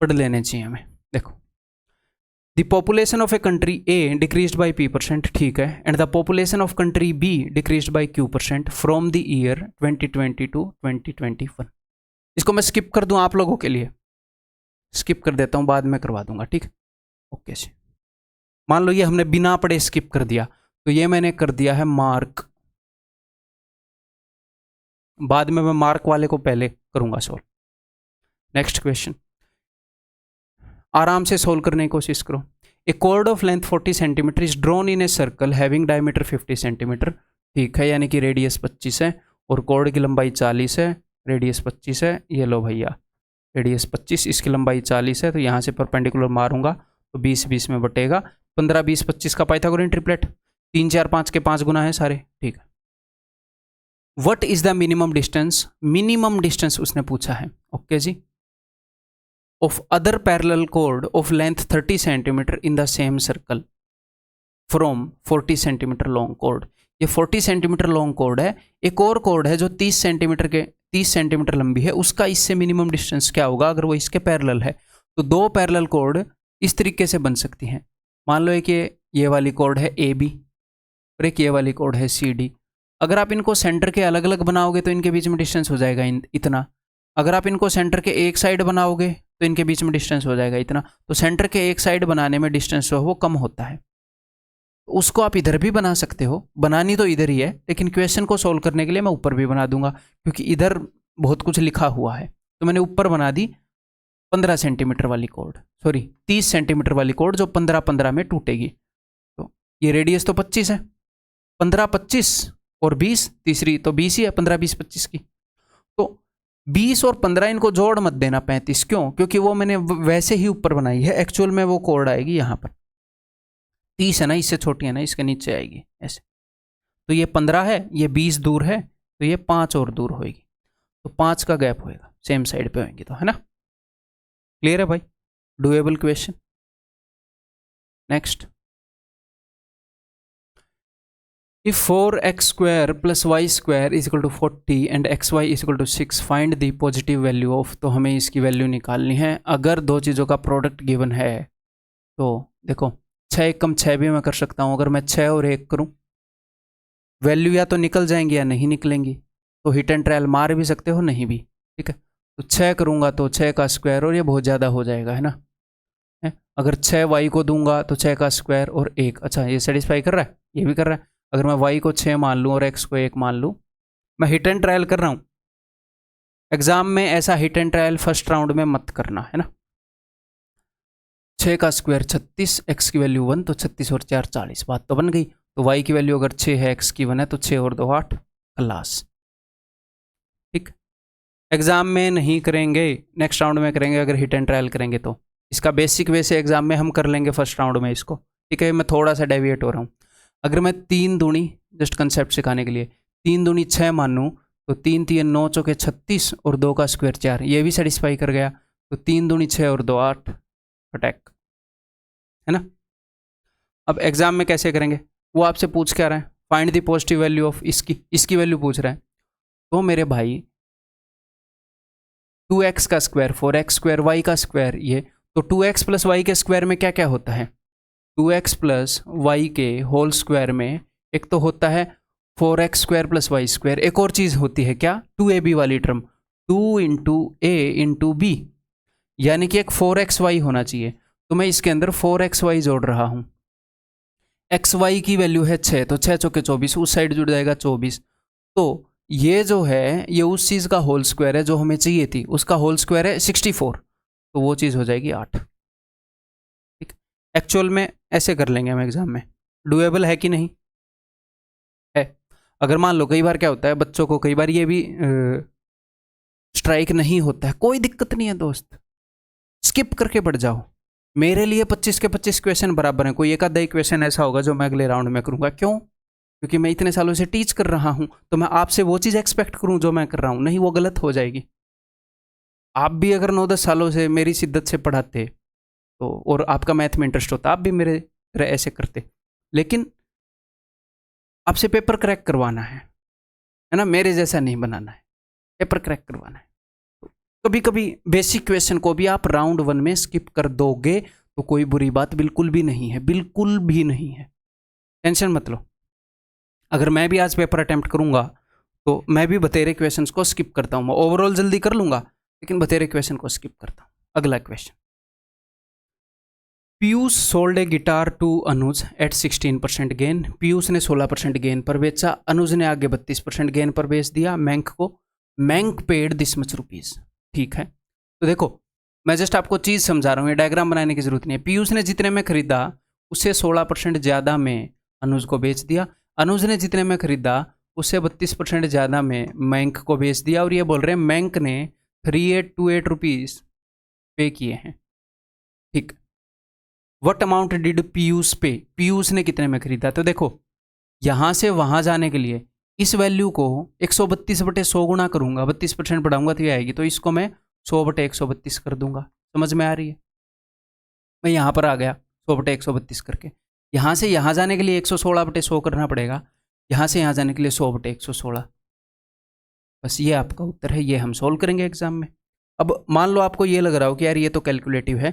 पढ़ लेने चाहिए हमें। देखो, the population of a country A decreased by p%, ठीक है, and the population of country B decreased by q% from the year 2020 to 2021। इसको मैं स्किप कर दूं आप लोगों के लिए, स्किप कर देता हूं, बाद में करवा दूंगा, ठीक है। ओके जी, मान लो ये हमने बिना पढ़े स्किप कर दिया, तो ये मैंने कर दिया है मार्क, बाद में मैं मार्क वाले को पहले करूंगा सॉल्व। नेक्स्ट क्वेश्चन, आराम से सोल्व करने की कोशिश करो। A chord of length 40 centimetre is drawn in a circle having diameter 50 centimetre, ठीक है, यानी कि रेडियस 25 है और कॉर्ड की लंबाई 40 है, रेडियस 25 है। ये लो भैया, रेडियस 25, इसकी लंबाई 40 है, तो यहाँ से परपेंडिकुलर मारूंगा तो 20-20 में बटेगा, 15-20-25 का पाइथागोरियन ट्रिपलेट, 3 4 5 के 5 गुना है सारे, ठीक है। What is the minimum distance, minimum distance उसने पूछा है, ओके जी, of other parallel chord of length 30 cm in the same circle from 40 cm long chord। ये 40 cm लॉन्ग कोड है, एक और कोड है जो 30 सेंटीमीटर लंबी है, उसका इससे मिनिमम डिस्टेंस क्या होगा अगर वो इसके पैरेलल है? तो 2 पैरेलल कोड इस तरीके से बन सकती हैं। मान लो कि ये वाली कोड है AB, और एक ये वाली कोड है CD। अगर आप इनको सेंटर के अलग अलग बनाओगे तो इनके बीच में डिस्टेंस हो जाएगा इतना। अगर आप इनको सेंटर के एक साइड बनाओगे तो इनके बीच में डिस्टेंस हो जाएगा इतना। तो सेंटर के एक साइड बनाने में डिस्टेंस जो है वो कम होता है। उसको आप इधर भी बना सकते हो, बनानी तो इधर ही है, लेकिन क्वेश्चन को सोल्व करने के लिए मैं ऊपर भी बना दूंगा, क्योंकि इधर बहुत कुछ लिखा हुआ है। तो मैंने ऊपर बना दी 15 सेंटीमीटर वाली कोड, सॉरी 30 सेंटीमीटर वाली कोड, जो 15-15 में टूटेगी। तो ये रेडियस तो 25 है, 15, 25 और 20, तीसरी तो 20 ही है, 15, 20, 25 की। तो 20 और 15 इनको जोड़ मत देना 35, क्यों? क्योंकि वो मैंने वैसे ही ऊपर बनाई है, एक्चुअल में वो कोड आएगी यहाँ पर 30 है ना, इससे छोटी है ना, इसके नीचे आएगी ऐसे। तो ये 15 है, ये 20 दूर है, तो ये 5 और दूर होएगी, तो 5 का गैप होएगा, सेम साइड पे होंगी, तो है ना। क्लियर है भाई? Doable question. Next, if 4x square plus y square is equal to 40 and xy is equal to 6 find the positive value of, तो हमें इसकी वैल्यू निकालनी है। अगर दो चीज़ों का प्रोडक्ट गिवन है तो देखो 6 एकम 6 भी मैं कर सकता हूँ। अगर मैं 6 और 1 करूँ, वैल्यू या तो निकल जाएंगी या नहीं निकलेंगी, तो हिट एंड ट्रायल मार भी सकते हो, नहीं भी, ठीक है। तो 6 करूँगा तो 6 का स्क्वायर, और ये बहुत ज़्यादा हो जाएगा, है ना। अगर 6 वाई को दूंगा तो 6 का स्क्वायर और 1, अच्छा ये सेटिस्फाई कर रहा है, ये भी कर रहा है। अगर मैं y को 6 मान लूँ और x को 1 मान लूँ, मैं हिट एंड ट्रायल कर रहा हूँ। एग्जाम में ऐसा hit and trial first round में मत करना, है ना। 6 का स्क्वायर 36, x की वैल्यू 1, तो 36 और 4 40, बात तो बन गई। तो y की वैल्यू अगर 6 है, x की 1 है, तो 6 और 2 8, खलास। ठीक, एग्जाम में नहीं करेंगे, नेक्स्ट राउंड में करेंगे अगर हिट एंड ट्रायल करेंगे तो। इसका बेसिक वे से एग्जाम में हम कर लेंगे फर्स्ट राउंड में इसको, ठीक है। मैं थोड़ा सा डेविएट हो रहा हूँ। अगर मैं 3 दूनी, जस्ट कंसेप्ट सिखाने के लिए, 3 दूनी 6 मानूँ, तो 3 3 9 चौके 36 और 2 का स्क्वायर 4, ये भी सेटिस्फाई कर गया। तो 3 दूनी 6 और 2 8, अटैक, है ना। अब एग्जाम में कैसे करेंगे वो आपसे पूछ के आ रहा है, find the positive value of इसकी वैल्यू पूछ रहा है। तो मेरे भाई 2x का स्क्वायर 4x स्क्वायर y का स्क्वायर ये, तो 2x प्लस वाई के स्क्वायर में क्या क्या होता है? 2x प्लस वाई के होल स्क्वायर में एक तो होता है 4x square plus Y square, एक और चीज़ होती है क्या, 2ab वाली टर्म, 2 इंटू ए इंटू बी, यानी कि एक 4xy होना चाहिए। तो मैं इसके अंदर 4xy जोड़ रहा हूँ। xy की वैल्यू है 6, तो 6 चौके 24, उस साइड जुड़ जाएगा 24। तो ये जो है ये उस चीज़ का होल स्क्वायर है जो हमें चाहिए थी, उसका होल स्क्वायर है 64, तो वो चीज़ हो जाएगी 8। ठीक, एक्चुअल में ऐसे कर लेंगे हम एग्जाम में। डूएबल है कि नहीं है? अगर मान लो कई बार क्या होता है बच्चों को, कई बार ये भी स्ट्राइक नहीं होता है, कोई दिक्कत नहीं है दोस्त, स्किप करके पढ़ जाओ। मेरे लिए 25 के 25 क्वेश्चन बराबर हैं। कोई एक आधा क्वेश्चन ऐसा होगा जो मैं अगले राउंड में करूंगा, क्यों? क्योंकि मैं इतने सालों से टीच कर रहा हूं, तो मैं आपसे वो चीज़ एक्सपेक्ट करूं जो मैं कर रहा हूं, नहीं वो गलत हो जाएगी। आप भी अगर 9-10 सालों से मेरी शिद्दत से पढ़ाते तो, और आपका मैथ में इंटरेस्ट होता, आप भी मेरे तरह ऐसे करते। लेकिन आपसे पेपर क्रैक करवाना है ना, मेरे जैसा नहीं बनाना है, पेपर क्रैक करवाना है। तो कभी कभी बेसिक क्वेश्चन को भी आप राउंड 1 में स्किप कर दोगे तो कोई बुरी बात बिल्कुल भी नहीं है, बिल्कुल भी नहीं है, टेंशन मत लो। अगर मैं भी आज पेपर अटेम्प्ट करूंगा तो मैं भी बतेरे क्वेश्चंस को स्किप करता हूँ। मैं ओवरऑल जल्दी कर लूंगा लेकिन बतेरे क्वेश्चन को स्किप करता हूँ। अगला question, Piyush sold a guitar to Anuj at 16% gain. Piyush ने 16% गेन पर बेचा, अनुज ने आगे 32% गेन पर बेच दिया बैंक को। Bank paid this much rupees. ठीक है, तो देखो मैं जस्ट आपको चीज़ समझा रहा हूँ, ये डायग्राम बनाने की जरूरत नहीं है। पीयूष ने जितने में खरीदा उससे 16% ज़्यादा में अनुज को बेच दिया। अनुज ने जितने में खरीदा उससे 32% ज़्यादा में बैंक को बेच दिया। और ये बोल रहे हैं बैंक ने 3828 रुपीज़ पे किए हैं। ठीक, व्हाट अमाउंट डिड पीयूष पे? पीयूष ने कितने में खरीदा? तो देखो यहाँ से वहाँ जाने के लिए इस वैल्यू को 132/100 गुणा करूँगा, 32% बढ़ाऊंगा तो ये आएगी, तो इसको मैं 100/132 कर दूंगा। समझ में आ रही है? मैं यहाँ पर आ गया 100/132 करके। यहाँ से यहाँ जाने के लिए 116/100 करना पड़ेगा, यहाँ से यहाँ जाने के लिए 100/116। बस ये आपका उत्तर है, ये हम सोल्व करेंगे एग्जाम में। अब मान लो आपको ये लग रहा हो कि यार ये तो कैलकुलेटिव है,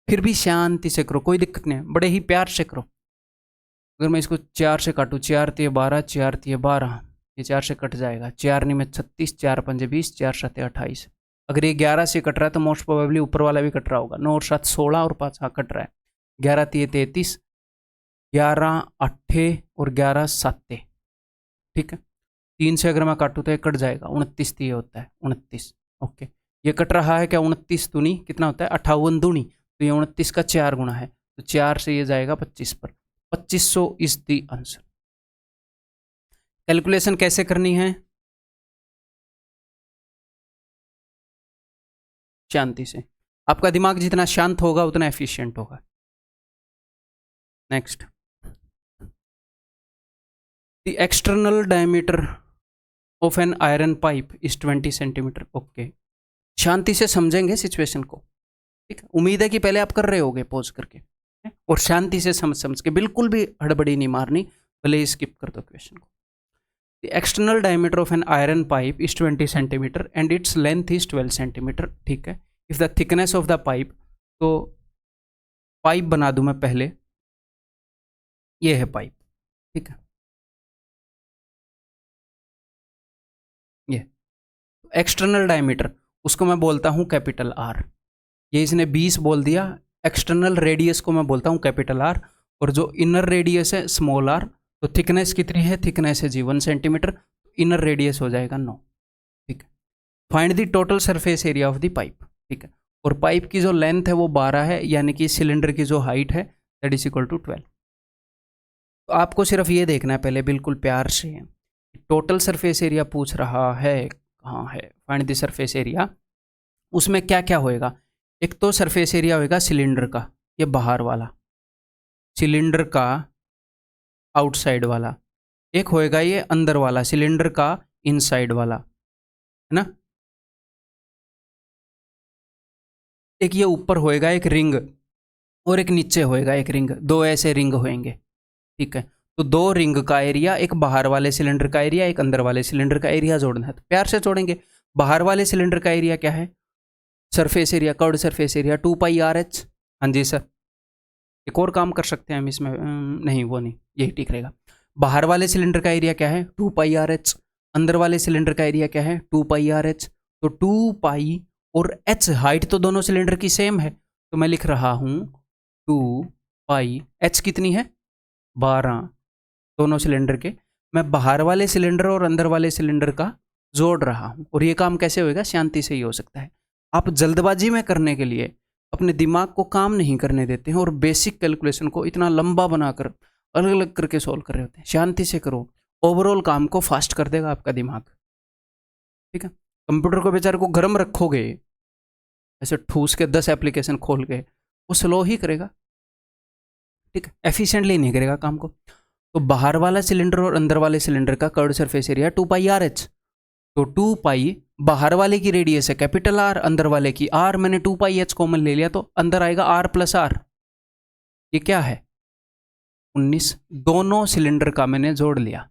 फिर भी शांति से करो, कोई दिक्कत नहीं है, बड़े ही प्यार से करो। अगर मैं इसको 4 से काटूँ, 4 तिये 12, 4 तिये 12, ये 4 से कट जाएगा, 4 नी में 36, 4 पंजे 20, 4 सत्ते 28। अगर ये 11 से कट रहा है तो मोस्ट प्रोबेबली ऊपर वाला भी कट रहा होगा। 9 और 7 16 और 5 हाँ कट रहा है। 11 तिये 33, 11 अट्ठे और 11 सत्ते, ठीक है। 3 से अगर मैं काटूँ तो ये कट जाएगा, 29 तिये होता है, 29। ओके, ये कट रहा है क्या, 29 दूनी कितना होता है, 58 दूनी, तो ये 29 का 4 गुना है, तो 4 से ये जाएगा 25 पर। 2500 इज द आंसर। कैलकुलेशन कैसे करनी है, शांति से। आपका दिमाग जितना शांत होगा उतना एफिशिएंट होगा। Next, the external diameter of an iron pipe is 20 centimetre. Okay, शांति से समझेंगे सिचुएशन को, ठीक है। उम्मीद है कि पहले आप कर रहे होगे पॉज करके, और शांति से समझ के, बिल्कुल भी हड़बड़ी नहीं मारनी, भले स्किप कर दो क्वेश्चन को। The external diameter of an iron pipe is 20 centimetre and its length is 12 centimetre, ठीक है। If the thickness of the pipe, तो पाइप बना दूं मैं पहले, ये है पाइप, ठीक है। ये एक्सटर्नल डायमीटर, उसको मैं बोलता हूं कैपिटल आर। ये इसने 20 बोल दिया। एक्सटर्नल रेडियस को मैं बोलता हूं कैपिटल आर, और जो इनर रेडियस है स्मॉल आर। तो थिकनेस कितनी है, थिकनेस है जी 1 सेंटीमीटर, इनर रेडियस हो जाएगा 9, ठीक है। Find the total surface area of the pipe, ठीक है। और पाइप की जो लेंथ है वो 12 है, यानी कि सिलेंडर की जो हाइट है दैट इज इक्वल टू 12। तो आपको सिर्फ ये देखना है पहले, बिल्कुल प्यार से, टोटल सरफेस एरिया पूछ रहा है, कहाँ है, फाइंड द सरफेस एरिया। उसमें क्या क्या होएगा, एक तो सरफेस एरिया होएगा सिलेंडर का, ये बाहर वाला सिलेंडर का, आउटसाइड वाला। एक होएगा ये अंदर वाला सिलेंडर का, इनसाइड वाला, है ना। एक ये ऊपर होएगा एक रिंग, और एक नीचे होएगा एक रिंग, दो ऐसे रिंग होएंगे, ठीक है। तो दो रिंग का एरिया, एक बाहर वाले सिलेंडर का एरिया, एक अंदर वाले सिलेंडर का एरिया जोड़ना है, तो प्यार से जोड़ेंगे। बाहर वाले सिलेंडर का एरिया क्या है, surface area, curved surface area 2 पाई आर एच। हाँ जी सर, एक और काम कर सकते हैं हम इसमें, नहीं वो नहीं, यही ठीक रहेगा। बाहर वाले सिलेंडर का एरिया क्या है, 2 पाई आर एच। अंदर वाले सिलेंडर का एरिया क्या है, 2 पाई आर एच। तो 2 पाई और एच, हाइट तो दोनों सिलेंडर की सेम है, तो मैं लिख रहा हूँ 2 पाई, एच कितनी है 12, दोनों सिलेंडर के। मैं बाहर वाले सिलेंडर और अंदर वाले सिलेंडर का जोड़ रहा हूँ, और ये काम कैसे होएगा, शांति से ही हो सकता है। आप जल्दबाजी में करने के लिए अपने दिमाग को काम नहीं करने देते हैं, और बेसिक कैलकुलेशन को इतना लंबा बनाकर अलग अलग करके सॉल्व कर रहे होते हैं। शांति से करो, ओवरऑल काम को फास्ट कर देगा आपका दिमाग, ठीक है। कंप्यूटर को बेचारे को गर्म रखोगे ऐसे ठूस के 10 एप्लीकेशन खोल के, वो स्लो ही करेगा, ठीक है, एफिशिएंटली नहीं करेगा काम को। तो बाहर वाला सिलेंडर और अंदर वाले सिलेंडर का कर्व्ड सरफेस एरिया 2 पाई आर एच। तो 2 पाई बाहर वाले की रेडियस है कैपिटल आर, अंदर वाले की आर, मैंने 2 पाई एच कॉमन ले लिया, तो अंदर आएगा आर प्लस आर। ये क्या है 19, दोनों सिलेंडर का मैंने जोड़ लिया,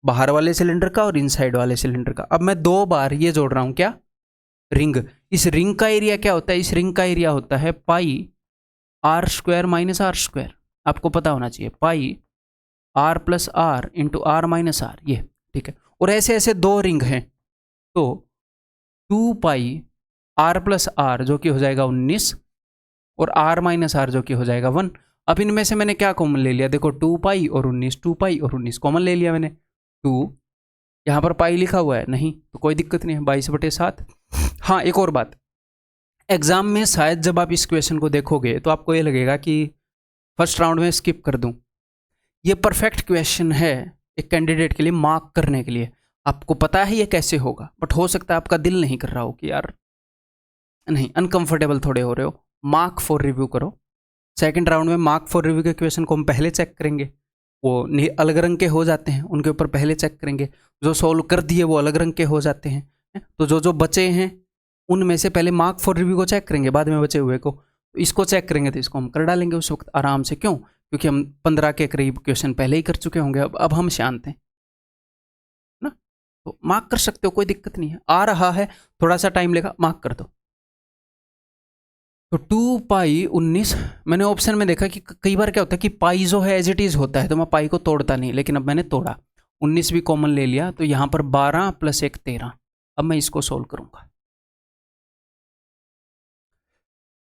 बाहर वाले सिलेंडर का और इनसाइड वाले सिलेंडर का। अब मैं 2 बार ये जोड़ रहा हूं, क्या, रिंग। इस रिंग का एरिया क्या होता है, इस रिंग का एरिया होता है pi r square minus r square, आपको पता होना चाहिए, pi r plus r into r minus r, ये ठीक है। और ऐसे ऐसे 2 रिंग हैं, तो 2 पाई आर प्लस आर जो कि हो जाएगा 19, और आर माइनस आर जो कि हो जाएगा 1। अब इनमें से मैंने क्या कॉमन ले लिया, देखो 2 पाई और 19, 2 पाई और 19 कॉमन ले लिया मैंने। 2 यहाँ पर पाई लिखा हुआ है नहीं, तो कोई दिक्कत नहीं है, 22/7। हाँ, एक और बात, एग्जाम में शायद जब आप इस क्वेश्चन को देखोगे तो आपको ये लगेगा कि फर्स्ट राउंड में स्किप कर दूं। ये परफेक्ट क्वेश्चन है एक कैंडिडेट के लिए, मार्क करने के लिए। आपको पता है ये कैसे होगा, बट हो सकता है आपका दिल नहीं कर रहा हो कि यार नहीं, अनकंफर्टेबल थोड़े हो रहे हो, मार्क फॉर रिव्यू करो। सेकंड राउंड में मार्क फॉर रिव्यू के क्वेश्चन को हम पहले चेक करेंगे, वो अलग रंग के हो जाते हैं, उनके ऊपर पहले चेक करेंगे। जो सॉल्व कर दिए वो अलग रंग के हो जाते हैं, तो जो जो बचे हैं उनमें से पहले मार्क फॉर रिव्यू को चेक करेंगे, बाद में बचे हुए को, तो इसको चेक करेंगे, तो इसको हम कर डालेंगे उस वक्त आराम से। क्यों, क्योंकि हम 15 के करीब क्वेश्चन पहले ही कर चुके होंगे, अब हम शांत हैं ना, तो मार्क कर सकते हो, कोई दिक्कत नहीं है। आ रहा है, थोड़ा सा टाइम लेगा, मार्क कर दो, तो 2 पाई 19, मैंने ऑप्शन में देखा कि कई बार क्या होता है कि पाई जो है एज इट इज़ होता है, तो मैं पाई को तोड़ता नहीं, लेकिन अब मैंने तोड़ा, 19 भी कॉमन ले लिया, तो यहाँ पर 12 + 1 13। अब मैं इसको सोल्व करूँगा।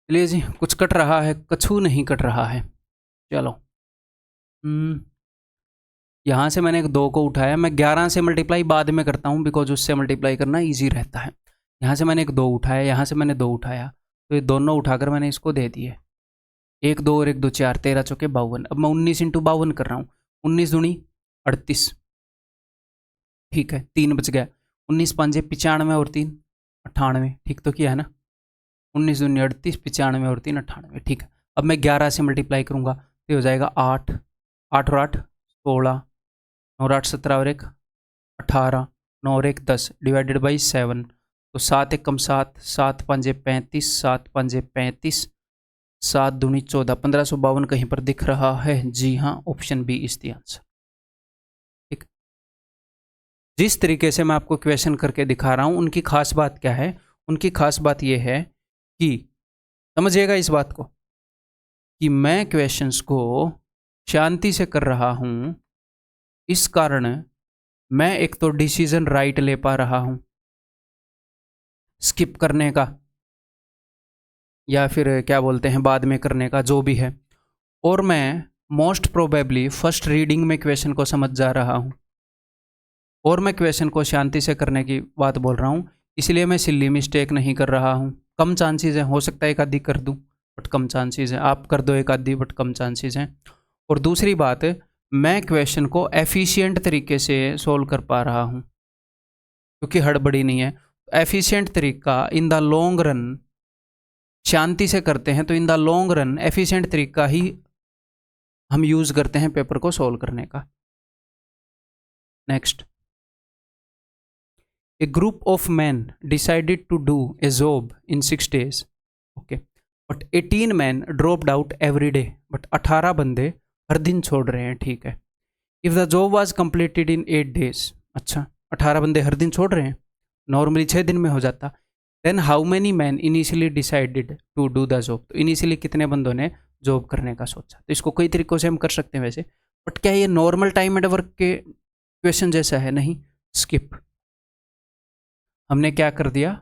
चलिए जी, कुछ कट रहा है, कछु नहीं कट रहा है। चलो, यहाँ से मैंने एक 2 को उठाया, मैं 11 से मल्टीप्लाई बाद में करता हूँ, बिकॉज उससे मल्टीप्लाई करना ईजी रहता है। यहाँ से मैंने एक 2 उठाया, यहाँ से मैंने 2 उठाया, तो ये दोनों उठाकर मैंने इसको दे दिए। 1 2 और 1 2 4, 13 चौके 52। अब मैं 19 × 52 कर रहा हूँ, 19 दूनी 38, ठीक है, 3 बच गया। 19 5 95 और 3 98, ठीक तो किया है ना। 19 दूनी 38, 95 और 3 98, ठीक है। अब मैं 11 से मल्टीप्लाई करूँगा, तो हो जाएगा 8 8 और 8 16, 9 और 8 17 और 1 18, 9 और 1 10 डिवाइडेड बाई 7, तो 7 1 7, 7 5 35, 7 5 35, 7 दूनी 14, 1552 कहीं पर दिख रहा है? जी हाँ, option B is the answer. ठीक, जिस तरीके से मैं आपको क्वेश्चन करके दिखा रहा हूं, उनकी खास बात क्या है? उनकी खास बात यह है कि समझिएगा इस बात को कि मैं क्वेश्चंस को शांति से कर रहा हूं, इस कारण मैं एक तो डिसीजन राइट ले पा रहा हूं स्किप करने का, या फिर क्या बोलते हैं बाद में करने का, जो भी है, और मैं मोस्ट प्रोबेबली फर्स्ट रीडिंग में क्वेश्चन को समझ जा रहा हूँ, और मैं क्वेश्चन को शांति से करने की बात बोल रहा हूँ, इसलिए मैं सिल्ली मिस्टेक नहीं कर रहा हूँ। कम चांसेस हैं, हो सकता है एक आधी कर दूँ बट कम चांसेस हैं, आप कर दो एक आधी बट कम चांसेस हैं। और दूसरी बात, मैं क्वेश्चन को एफिशिएंट तरीके से सोल्व कर पा रहा हूँ क्योंकि हड़बड़ी नहीं है। एफिशिएंट तरीका इन द लॉन्ग रन, शांति से करते हैं तो in the long run efficient तरीका ही हम यूज़ करते हैं पेपर को सोल्व करने का। Next, a group of man decided to do a job in 6 days, okay, but 18 man dropped out every day, but 18 बंदे हर दिन छोड़ रहे हैं, ठीक है। If the job was completed in 8 days, अच्छा 18 बंदे हर दिन छोड़ रहे हैं, नॉर्मली 6 दिन में हो जाता। Then how many man initially decided to do the job, तो इनिशियली कितने बंदों ने जॉब करने का सोचा? तो इसको कई तरीकों से हम कर सकते हैं वैसे, बट क्या ये नॉर्मल टाइम एंड वर्क के क्वेश्चन जैसा है? नहीं, स्किप। हमने क्या कर दिया?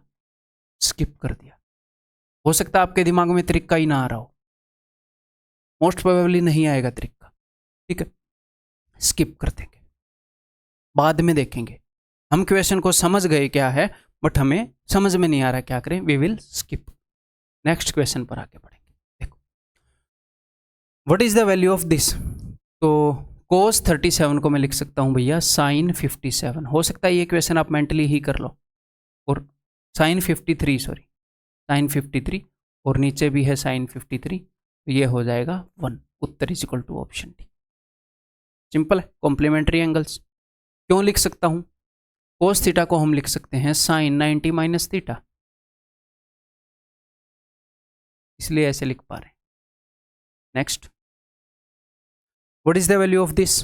स्किप कर दिया। हो सकता है आपके दिमाग में तरीका ही ना आ रहा हो, मोस्ट प्रोबेबली नहीं आएगा तरीका, ठीक है, स्किप कर देंगे, बाद में देखेंगे। हम क्वेश्चन को समझ गए क्या है, बट हमें समझ में नहीं आ रहा, क्या करें? We will skip. Next question पर आगे बढ़ेंगे। देखो, what is the value of this? तो cos 37 को मैं लिख सकता हूं भैया sin 57। हो सकता है ये क्वेश्चन आप मेंटली ही कर लो, और sin 53, सॉरी sin 53, और नीचे भी है sin 53, तो ये हो जाएगा 1। उत्तर is equal to option D. Simple है, कॉम्प्लीमेंट्री एंगल्स। क्यों लिख सकता हूं? cos थीटा को हम लिख सकते हैं sin 90 माइनस थीटा, इसलिए ऐसे लिख पा रहे हैं। Next, what is the value of this?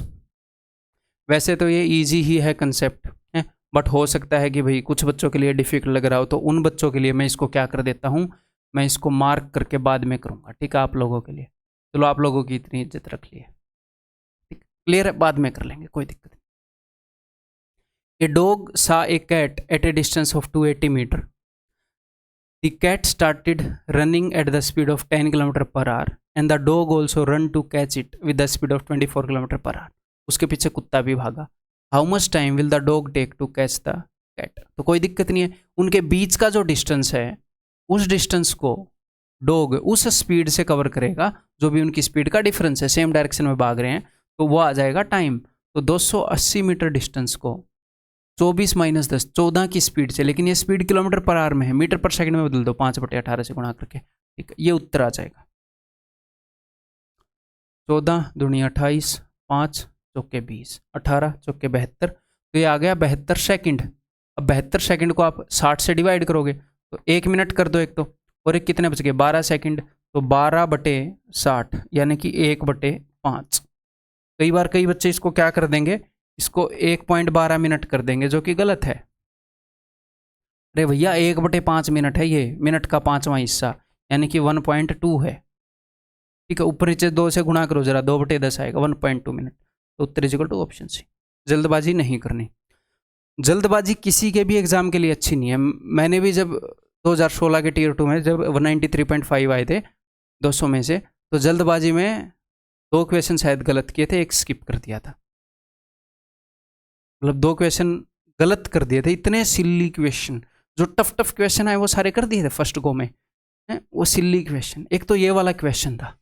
वैसे तो ये इजी ही है कंसेप्ट है, बट हो सकता है कि भाई कुछ बच्चों के लिए डिफिकल्ट लग रहा हो, तो उन बच्चों के लिए मैं इसको क्या कर देता हूँ, मैं इसको मार्क करके बाद में करूँगा, ठीक है, आप लोगों के लिए। चलो, आप लोगों की इतनी इज्जत रख ली है, ठीक, क्लियर है, बाद में कर लेंगे, कोई दिक्कत नहीं। A dog saw a cat at a distance of 280 metre. The cat started running at the speed of 10 km/h and the dog also run to catch it with the speed of 24 km/h. उसके पीछे कुत्ता भी भागा। How much time will the dog take to catch the cat? तो कोई दिक्कत नहीं है, उनके बीच का जो डिस्टेंस है, उस डिस्टेंस को डॉग उस स्पीड से कवर करेगा, जो भी उनकी स्पीड का डिफरेंस है, सेम डायरेक्शन में भाग रहे हैं, तो वो आ जाएगा टाइम। तो 280 मीटर डिस्टेंस को 24 - 10, 14 की स्पीड से, लेकिन ये स्पीड किलोमीटर/h में है, मीटर पर सेकंड में बदल दो 5/18 से गुणा करके, ठीक है, ये उत्तर आ जाएगा। 14 दूनी 28, 5 चौके 20, 18 चौके 72, तो ये आ गया 72 सेकंड। अब 72 सेकंड को आप 60 से डिवाइड करोगे तो 1 मिनट कर दो एक तो, और एक कितने बच गए? 12 सेकंड, तो 12/60 यानी कि 1/5। कई बार कई बच्चे इसको क्या कर देंगे, इसको 1.12 मिनट कर देंगे, जो कि गलत है। अरे भैया 1/5 मिनट है, ये मिनट का 5वां हिस्सा, यानी कि 1.2 है। ठीक है, ऊपर नीचे 2 से गुणा करो जरा, 2/10 आएगा, 1.2 मिनट। तो उत्तर is equal to option C. जल्दबाजी नहीं करनी। जल्दबाजी किसी के भी एग्जाम के लिए अच्छी नहीं है। मैंने भी जब 2016 के टीयर 2 में जब 193.5 आए थे 200 में से, तो जल्दबाजी में 2 क्वेश्चन शायद गलत किए थे, एक स्किप कर दिया था। मतलब 2 क्वेश्चन गलत कर दिए थे, इतने सिल्ली क्वेश्चन। जो टफ टफ क्वेश्चन है वो सारे कर दिए थे फर्स्ट गो में, है वो सिल्ली क्वेश्चन। एक तो ये वाला क्वेश्चन था,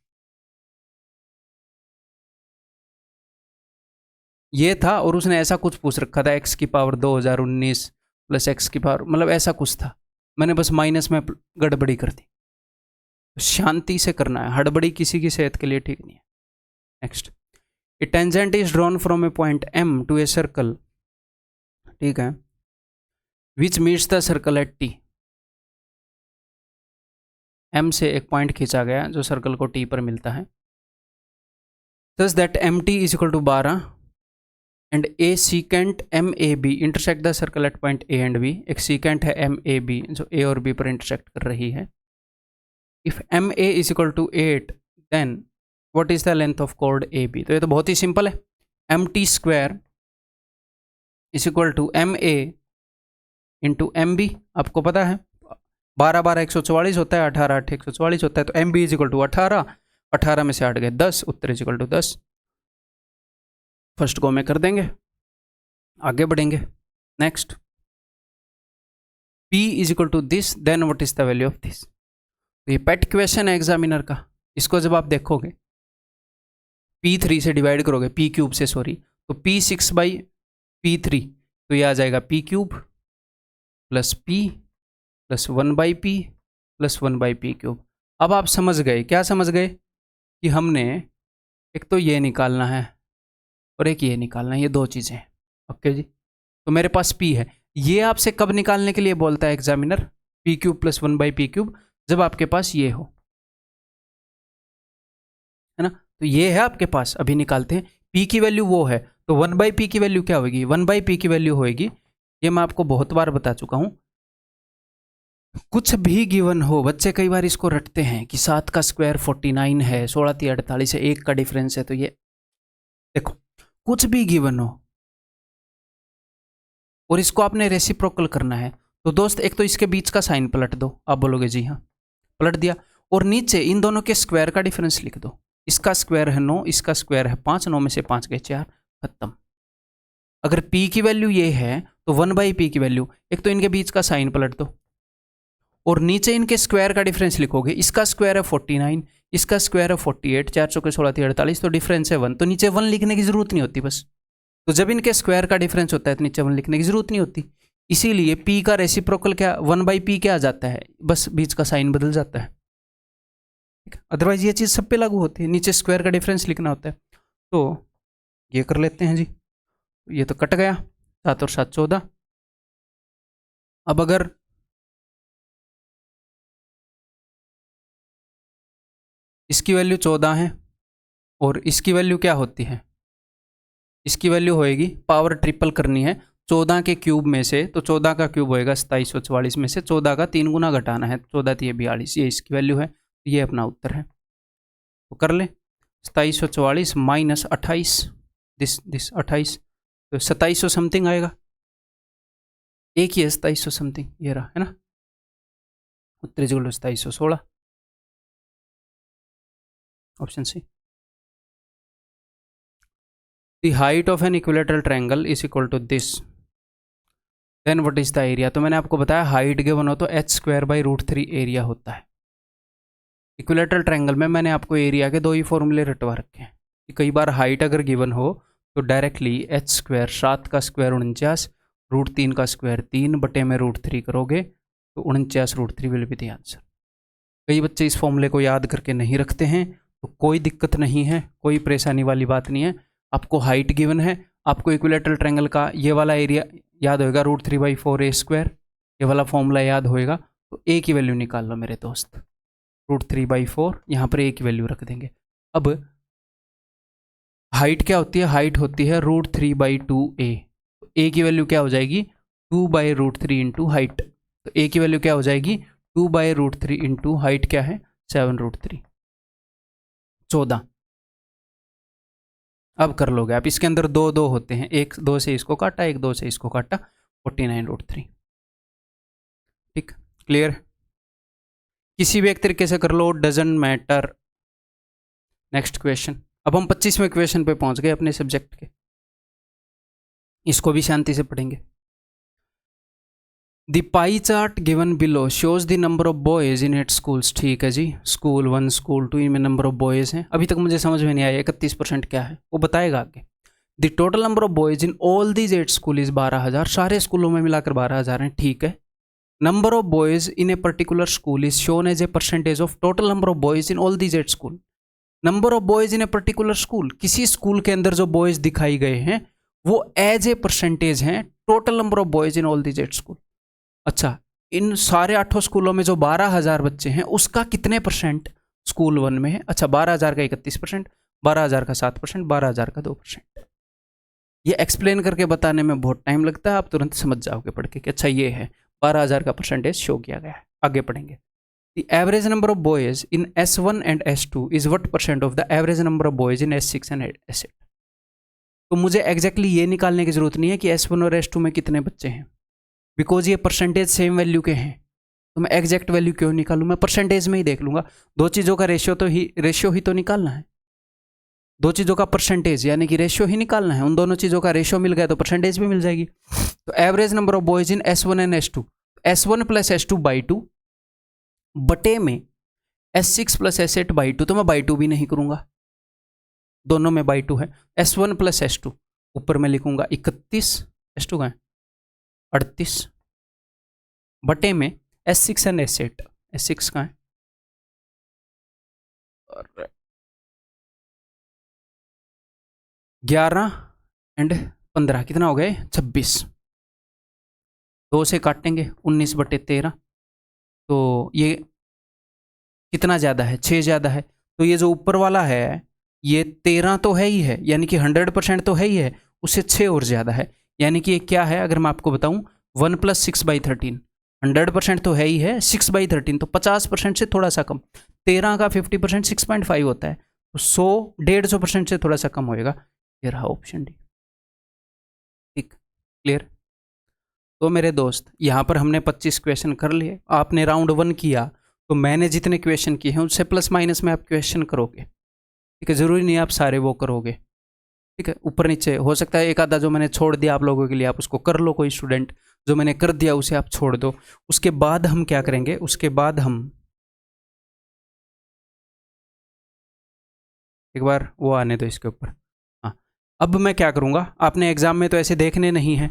ये था, और उसने ऐसा कुछ पूछ रखा था x की पावर 2019 प्लस x की पावर, मतलब ऐसा कुछ था। मैंने बस माइनस में गड़बड़ी कर दी। शांति से करना है, हड़बड़ी किसी की सेहत के लिए ठीक नहीं है। Next, a tangent is drawn from a point m to a circle, ठीक है, which meets the circle at t। m से एक पॉइंट खींचा गया जो सर्कल को t पर मिलता है। thus that mt is equal to 12 and a secant MAB intersect the circle at point A and B। एक secant है MAB जो A और B पर intersect कर रही है। if MA is equal to 8 then what is the length of chord AB। तो ये तो बहुत ही सिंपल है, MT square is equal to MA into MB। आपको पता है 12 12 144 होता है, 18 8 144 होता है, तो MB is equal to 18, 18 में से 8 गए 10, उत्तर is equal to 10। First go में कर देंगे, आगे बढ़ेंगे। Next, P is equal to this, then what is the value of this. तो ये पेट क्वेश्चन है एग्जामिनर का। इसको जब आप देखोगे P3 से डिवाइड करोगे, P क्यूब से, सॉरी, तो P6 बाई P3, तो ये आ जाएगा P cube plus P plus 1 by P plus 1 by P cube. अब आप समझ गए, क्या समझ गए, कि हमने एक तो ये निकालना है और एक ये निकालना है, ये 2 चीज़ें हैं। ओके जी, तो मेरे पास P है। ये आपसे कब निकालने के लिए बोलता है examiner, P cube plus 1 by P cube, जब आपके पास ये हो, है ना। तो ये है आपके पास, अभी निकालते हैं। P की वैल्यू वो है, तो 1 बाई P की वैल्यू क्या होगी, 1 बाई P की वैल्यू होगी, ये मैं आपको बहुत बार बता चुका हूँ। कुछ भी गिवन हो, बच्चे कई बार इसको रटते हैं कि 7 का स्क्वायर 49 है, 16 3 48 है, 1 का डिफरेंस है। तो ये देखो, कुछ भी गिवन हो और इसको आपने रेसिप्रोकल करना है, तो दोस्त एक तो इसके बीच का साइन पलट दो। आप बोलोगे जी हाँ, पलट दिया, और नीचे इन दोनों के स्क्वायर का डिफरेंस लिख दो। इसका स्क्वायर है 9, इसका स्क्वायर है 5, 9 में से 5 गए 4, खत्म। अगर P की वैल्यू ये है तो 1 बाई P की वैल्यू, एक तो इनके बीच का साइन पलट दो और नीचे इनके स्क्वायर का डिफरेंस लिखोगे। इसका स्क्वायर है 49, इसका स्क्वायर है 48, 4 चौके 16 3 48, तो डिफरेंस है 1, तो नीचे 1 लिखने की जरूरत नहीं होती बस। तो जब इनके स्क्वायर का डिफरेंस होता है तो नीचे 1 लिखने की जरूरत नहीं होती। इसीलिए P का रेसिप्रोकल क्या, 1 बाई P क्या आ जाता है, बस बीच का साइन बदल जाता है। अदरवाइज ये चीज़ सब पे लागू होती है, नीचे स्क्वायर का डिफरेंस लिखना होता है। तो ये कर लेते हैं जी, ये तो कट गया, 7 और 7 14। अब अगर इसकी वैल्यू 14 है और इसकी वैल्यू क्या होती है, इसकी वैल्यू होएगी, पावर ट्रिपल करनी है 14 के क्यूब में से, तो 14 का क्यूब होएगा 2744 में से 14 का 3 गुना घटाना है, 14 3 42, ये इसकी वैल्यू है, ये अपना उत्तर है। तो कर ले, 2744 माइनस 28, दिस 28, तो 2700 समथिंग आएगा। एक ही है 2700 समथिंग, ये रहा, है ना। उत्तर जोड़ लो 2716, option C. The height of an equilateral triangle is equal to this, then what is the area. तो मैंने आपको बताया हाइट गिवन हो तो h² बाई √3 एरिया होता है। इक्विलेटरल ट्रायंगल में मैंने आपको एरिया के 2 ही फॉर्मूले रटवा रखे हैं कि कई बार हाइट अगर गिवन हो तो डायरेक्टली h², 7 का स्क्वायर 49, √3 का स्क्वायर 3 बटे में √3 करोगे तो 49 √3 विल बी द आंसर। कई बच्चे इस फॉर्मूले को याद करके नहीं रखते हैं, तो कोई दिक्कत नहीं है, कोई परेशानी वाली बात नहीं है। आपको हाइट गिवन है, आपको इक्विलेटरल ट्रायंगल का ये वाला एरिया याद होएगा, √3/4a², ये वाला फॉर्मूला याद होएगा, तो a की वैल्यू निकाल लो मेरे दोस्त, √3/4, यहाँ पर a की वैल्यू रख देंगे। अब हाइट क्या होती है, हाइट होती है √3/2a, तो a की वैल्यू क्या हो जाएगी, 2/√3 इंटू हाइट, तो a की वैल्यू क्या हो जाएगी 2/√3 इंटू हाइट क्या है 7√3, 14। अब कर लोगे आप, इसके अंदर 2 होते हैं, एक 2 से इसको काटा, एक 2 से इसको काटा, 49√3। ठीक, क्लियर। किसी भी एक तरीके से कर लो, डजंट मैटर। Next question. अब हम 25वें क्वेश्चन पे पहुंच गए अपने सब्जेक्ट के, इसको भी शांति से पढ़ेंगे। The pie chart given below shows the number of boys in 8 schools. ठीक है जी, स्कूल 1 स्कूल 2 में नंबर ऑफ बॉयज हैं। अभी तक मुझे समझ में नहीं आया 31% क्या है, वो बताएगा आगे। The total number of boys in all these 8 school is 12,000। सारे स्कूलों में मिलाकर 12,000 हैं। ठीक है। Number of boys in a particular school is shown as a percentage of total number of boys in all these 8 school. Number of boys in a particular school, किसी school के अंदर जो बॉयज दिखाई गए हैं वो एज ए परसेंटेज हैं total number of boys in all these 8 school. अच्छा, इन सारे 8 स्कूलों में जो 12,000 बच्चे हैं उसका कितने परसेंट स्कूल 1 में है? अच्छा, 12,000 का 31%, 12,000 का 7%, 12,000 का 2%। ये एक्सप्लेन करके बताने में बहुत टाइम लगता है, आप तुरंत समझ जाओगे पढ़ के कि अच्छा ये है, 12,000 का परसेंटेज शो किया गया है। आगे पढ़ेंगे। The average number of boys in S1 and S2 is what percent of the average number of boys in S6 and S8। तो मुझे एग्जैक्टली ये निकालने की जरूरत नहीं है कि S1 और S2 में कितने बच्चे हैं, बिकॉज ये परसेंटेज सेम वैल्यू के हैं। तो मैं एग्जैक्ट वैल्यू क्यों निकालूं, मैं परसेंटेज में ही देख लूंगा। दो चीज़ों का रेशियो ही तो निकालना है, दो चीज़ों का परसेंटेज यानी कि रेशियो ही निकालना है। उन दोनों चीज़ों का रेशियो मिल गया तो परसेंटेज भी मिल जाएगी। तो average number of boys in S1 and S2, S1 plus S2/2 बटे में S6 प्लस S8 बाई 2, तो मैं बाई 2 भी नहीं करूंगा, दोनों में बाई 2 है। S1 प्लस S2 ऊपर में लिखूंगा 31, S2 का है 38, बटे में S6 एंड S8, S6 का है 11 एंड 15, कितना हो गए 26। 2 से काटेंगे 19 बटे 13, तो ये कितना ज़्यादा है 6 ज़्यादा है। तो ये जो ऊपर वाला है ये 13 तो है ही है, यानी कि 100% तो है ही है, उससे 6 और ज़्यादा है। यानी कि ये क्या है, अगर मैं आपको बताऊं 1 + 6/13, 100% तो है ही है, 6/13 तो 50% से थोड़ा सा कम। 13 का 50% 6.5 होता है, तो 100-150% से थोड़ा सा कम होएगा। ये रहा ऑप्शन डी। ठीक, क्लियर। तो मेरे दोस्त यहाँ पर हमने 25 क्वेश्चन कर लिए। आपने राउंड 1 किया तो मैंने जितने क्वेश्चन किए हैं उससे प्लस माइनस में आप क्वेश्चन करोगे। ठीक है, ज़रूरी नहीं आप सारे वो करोगे। ठीक है, ऊपर नीचे हो सकता है एक आधा जो मैंने छोड़ दिया आप लोगों के लिए, आप उसको कर लो। कोई स्टूडेंट जो मैंने कर दिया उसे आप छोड़ दो। उसके बाद हम क्या करेंगे, उसके बाद हम एक बार वो आने दो इसके ऊपर। हाँ, अब मैं क्या करूँगा, आपने एग्ज़ाम में तो ऐसे देखने नहीं है,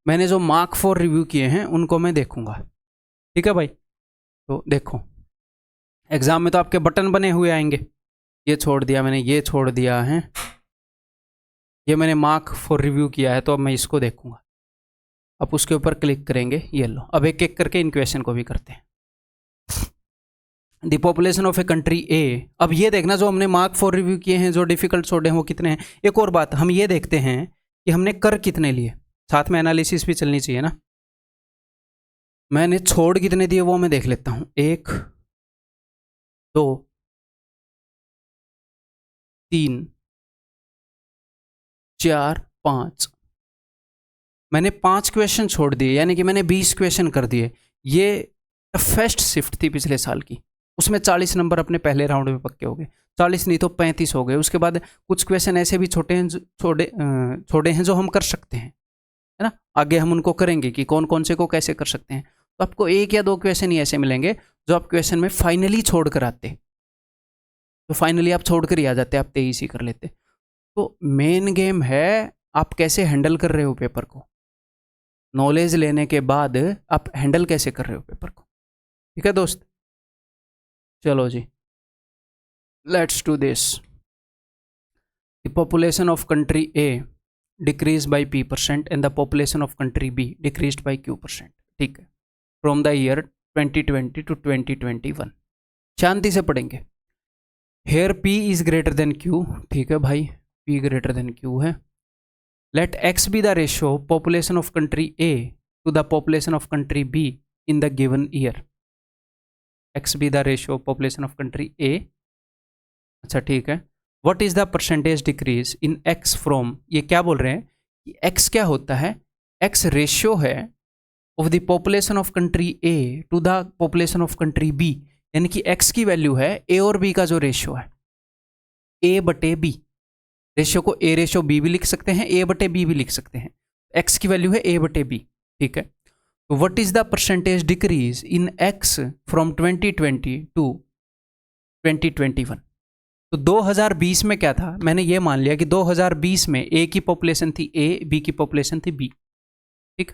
मैंने जो मार्क फॉर रिव्यू किए हैं उनको मैं देखूँगा। ठीक है भाई, तो देखो एग्ज़ाम में तो आपके बटन बने हुए आएंगे, ये छोड़ दिया मैंने, ये छोड़ दिया है, ये मैंने मार्क फॉर रिव्यू किया है, तो अब मैं इसको देखूंगा। अब उसके ऊपर क्लिक करेंगे, ये लो। अब एक एक करके इन क्वेश्चन को भी करते हैं। The population of a country A. अब ये देखना जो हमने मार्क फॉर रिव्यू किए हैं, जो डिफिकल्ट छोड़े हैं वो कितने हैं। एक और बात, हम ये देखते हैं कि हमने कर कितने लिए, साथ में एनालिसिस भी चलनी चाहिए ना। मैंने छोड़ कितने दिए वो मैं देख लेता हूँ, 1 2 3 4 5। मैंने 5 क्वेश्चन छोड़ दिए, यानी कि मैंने 20 क्वेश्चन कर दिए। ये टफेस्ट शिफ्ट थी पिछले साल की, उसमें 40 नंबर अपने पहले राउंड में पक्के हो गए, 40 नहीं तो 35 हो गए। उसके बाद कुछ क्वेश्चन ऐसे भी छोटे हैं जो हम कर सकते हैं, है ना। आगे हम उनको करेंगे कि कौन कौन से को कैसे कर सकते हैं। तो आपको 1 या 2 क्वेश्चन ही ऐसे मिलेंगे जो आप क्वेश्चन में फाइनली छोड़ कर आते, तो फाइनली आप छोड़ कर ही आ जाते, आप 23 ही कर लेते। तो मेन गेम है आप कैसे हैंडल कर रहे हो पेपर को। नॉलेज लेने के बाद आप हैंडल कैसे कर रहे हो पेपर को। ठीक है दोस्त, चलो जी, let's do this. The population of country A decreases by P% and the population of country B decreases by Q%। ठीक है, फ्रॉम द ईयर 2020 to 2021। शांति से पढ़ेंगे। Here P is greater than Q। ठीक है भाई, P ग्रेटर देन Q है। Let X be the ratio of population of country A to the population of country B in the given year। X be the ratio of population of country A. अच्छा ठीक है, what is the percentage decrease in X from, ये क्या बोल रहे हैं कि x क्या होता है, एक्स रेशियो है of the population of country A to the population of country B, यानी कि एक्स की वैल्यू है ए और बी का जो रेशियो है, ए बटे बी। रेशियो को ए रेशियो बी भी लिख सकते हैं, ए बटे बी भी लिख सकते हैं। एक्स की वैल्यू है ए बटे बी, ठीक है। तो what is the percentage decrease in X from 2020 to 2021। तो 2020 में क्या था, मैंने ये मान लिया कि 2020 में ए की पॉपुलेशन थी ए, बी की पॉपुलेशन थी बी, ठीक।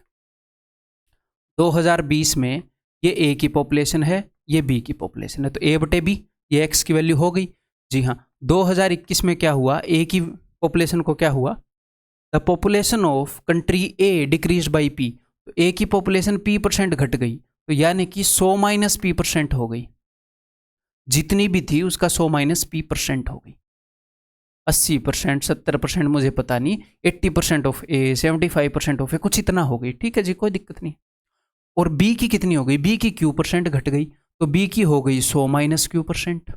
2020 में ये ए की पॉपुलेशन है, ये बी की पॉपुलेशन है, तो ए बटे बी, ये एक्स की वैल्यू हो गई। जी हाँ, 2021 में क्या हुआ, ए की पॉपुलेशन को क्या हुआ, the population of country A decreases by P, तो ए की पॉपुलेशन p% घट गई, तो यानी कि 100 माइनस p% हो गई, जितनी भी थी उसका 100 माइनस p% हो गई। 80%, 70% मुझे पता नहीं, 80% ऑफ ए, 75% ऑफ ए, कुछ इतना हो गई, ठीक है जी, कोई दिक्कत नहीं। और बी की कितनी हो गई, बी की Q% घट गई, तो बी की हो गई 100 माइनस Q%,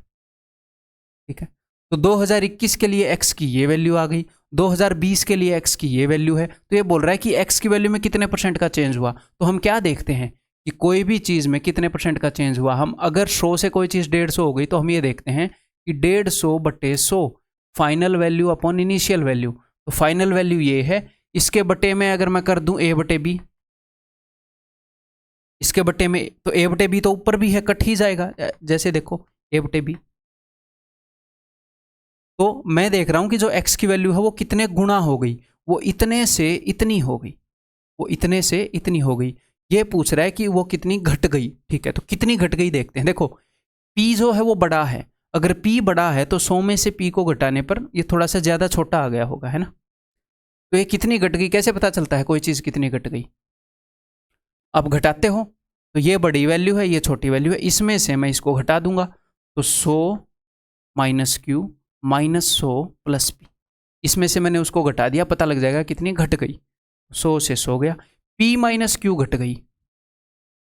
ठीक है। तो 2021 के लिए x की ये वैल्यू आ गई, 2020 के लिए x की ये वैल्यू है, तो ये बोल रहा है कि x की वैल्यू में कितने % का चेंज हुआ। तो हम क्या देखते हैं कि कोई भी चीज़ में कितने % का चेंज हुआ। हम अगर 100 से कोई चीज़ 150 हो गई, तो हम ये देखते हैं कि 150 बटे 100 final value upon initial value, तो फाइनल वैल्यू ये है। इसके बटे में अगर मैं कर दूं a बटे बी, इसके बटे में, तो a बटे बी तो ऊपर भी है, कट ही जाएगा, जैसे देखो a बटे बी। तो मैं देख रहा हूं कि जो x की वैल्यू है वो कितने गुना हो गई, वो इतने से इतनी हो गई, वो इतने से इतनी हो गई। ये पूछ रहा है कि वो कितनी घट गई, ठीक है। तो कितनी घट गई देखते हैं। देखो p जो है वो बड़ा है, अगर p बड़ा है तो 100 में से p को घटाने पर ये थोड़ा सा ज़्यादा छोटा आ गया होगा, है ना। तो ये कितनी घट गई, कैसे पता चलता है कोई चीज़ कितनी घट गई। अब घटाते हो तो ये बड़ी वैल्यू है, ये छोटी वैल्यू है, इसमें से मैं इसको घटा दूंगा, तो 100 minus Q minus 100 plus P, इसमें से मैंने उसको घटा दिया, पता लग जाएगा कितनी घट गई। 100 से 100 गया, P माइनस Q घट गई,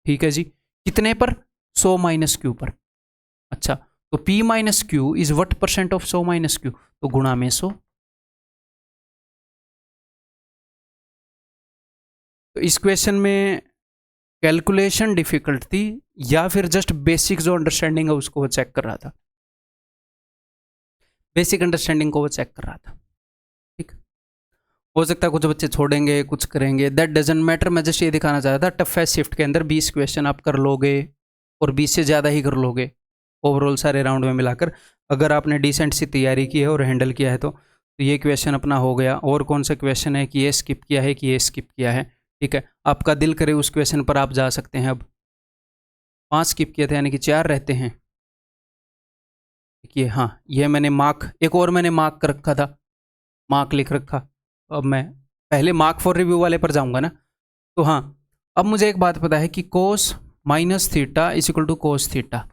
ठीक है जी, कितने पर, 100 माइनस Q पर। अच्छा, तो P minus Q is what % of 100 minus Q, तो गुणा में 100। तो इस क्वेश्चन में कैलकुलेशन डिफिकल्ट थी या फिर जस्ट बेसिक जो अंडरस्टैंडिंग है उसको वो चेक कर रहा था, बेसिक अंडरस्टैंडिंग को वो चेक कर रहा था, ठीक। हो सकता है कुछ बच्चे छोड़ेंगे, कुछ करेंगे, दैट डजंट मैटर। मैं जस्ट ये दिखाना चाहता था टफेस्ट शिफ्ट के अंदर 20 क्वेश्चन आप कर लोगे और 20 से ज़्यादा ही कर लोगे ओवरऑल सारे राउंड में मिलाकर, अगर आपने डिसेंट सी तैयारी की है और हैंडल किया है तो ये क्वेश्चन अपना हो गया। और कौन सा क्वेश्चन है कि ये स्किप किया है कि ये स्किप किया है, ठीक है। आपका दिल करे उस क्वेश्चन पर आप जा सकते हैं। अब 5 स्किप किए थे यानी कि 4 रहते हैं, ये हाँ, ये मैंने मार्क, एक और मैंने मार्क कर रखा था, मार्क लिख रखा। अब मैं पहले मार्क फॉर रिव्यू वाले पर जाऊंगा ना। तो हाँ, अब मुझे एक बात पता है कि cos minus theta is equal to cos theta,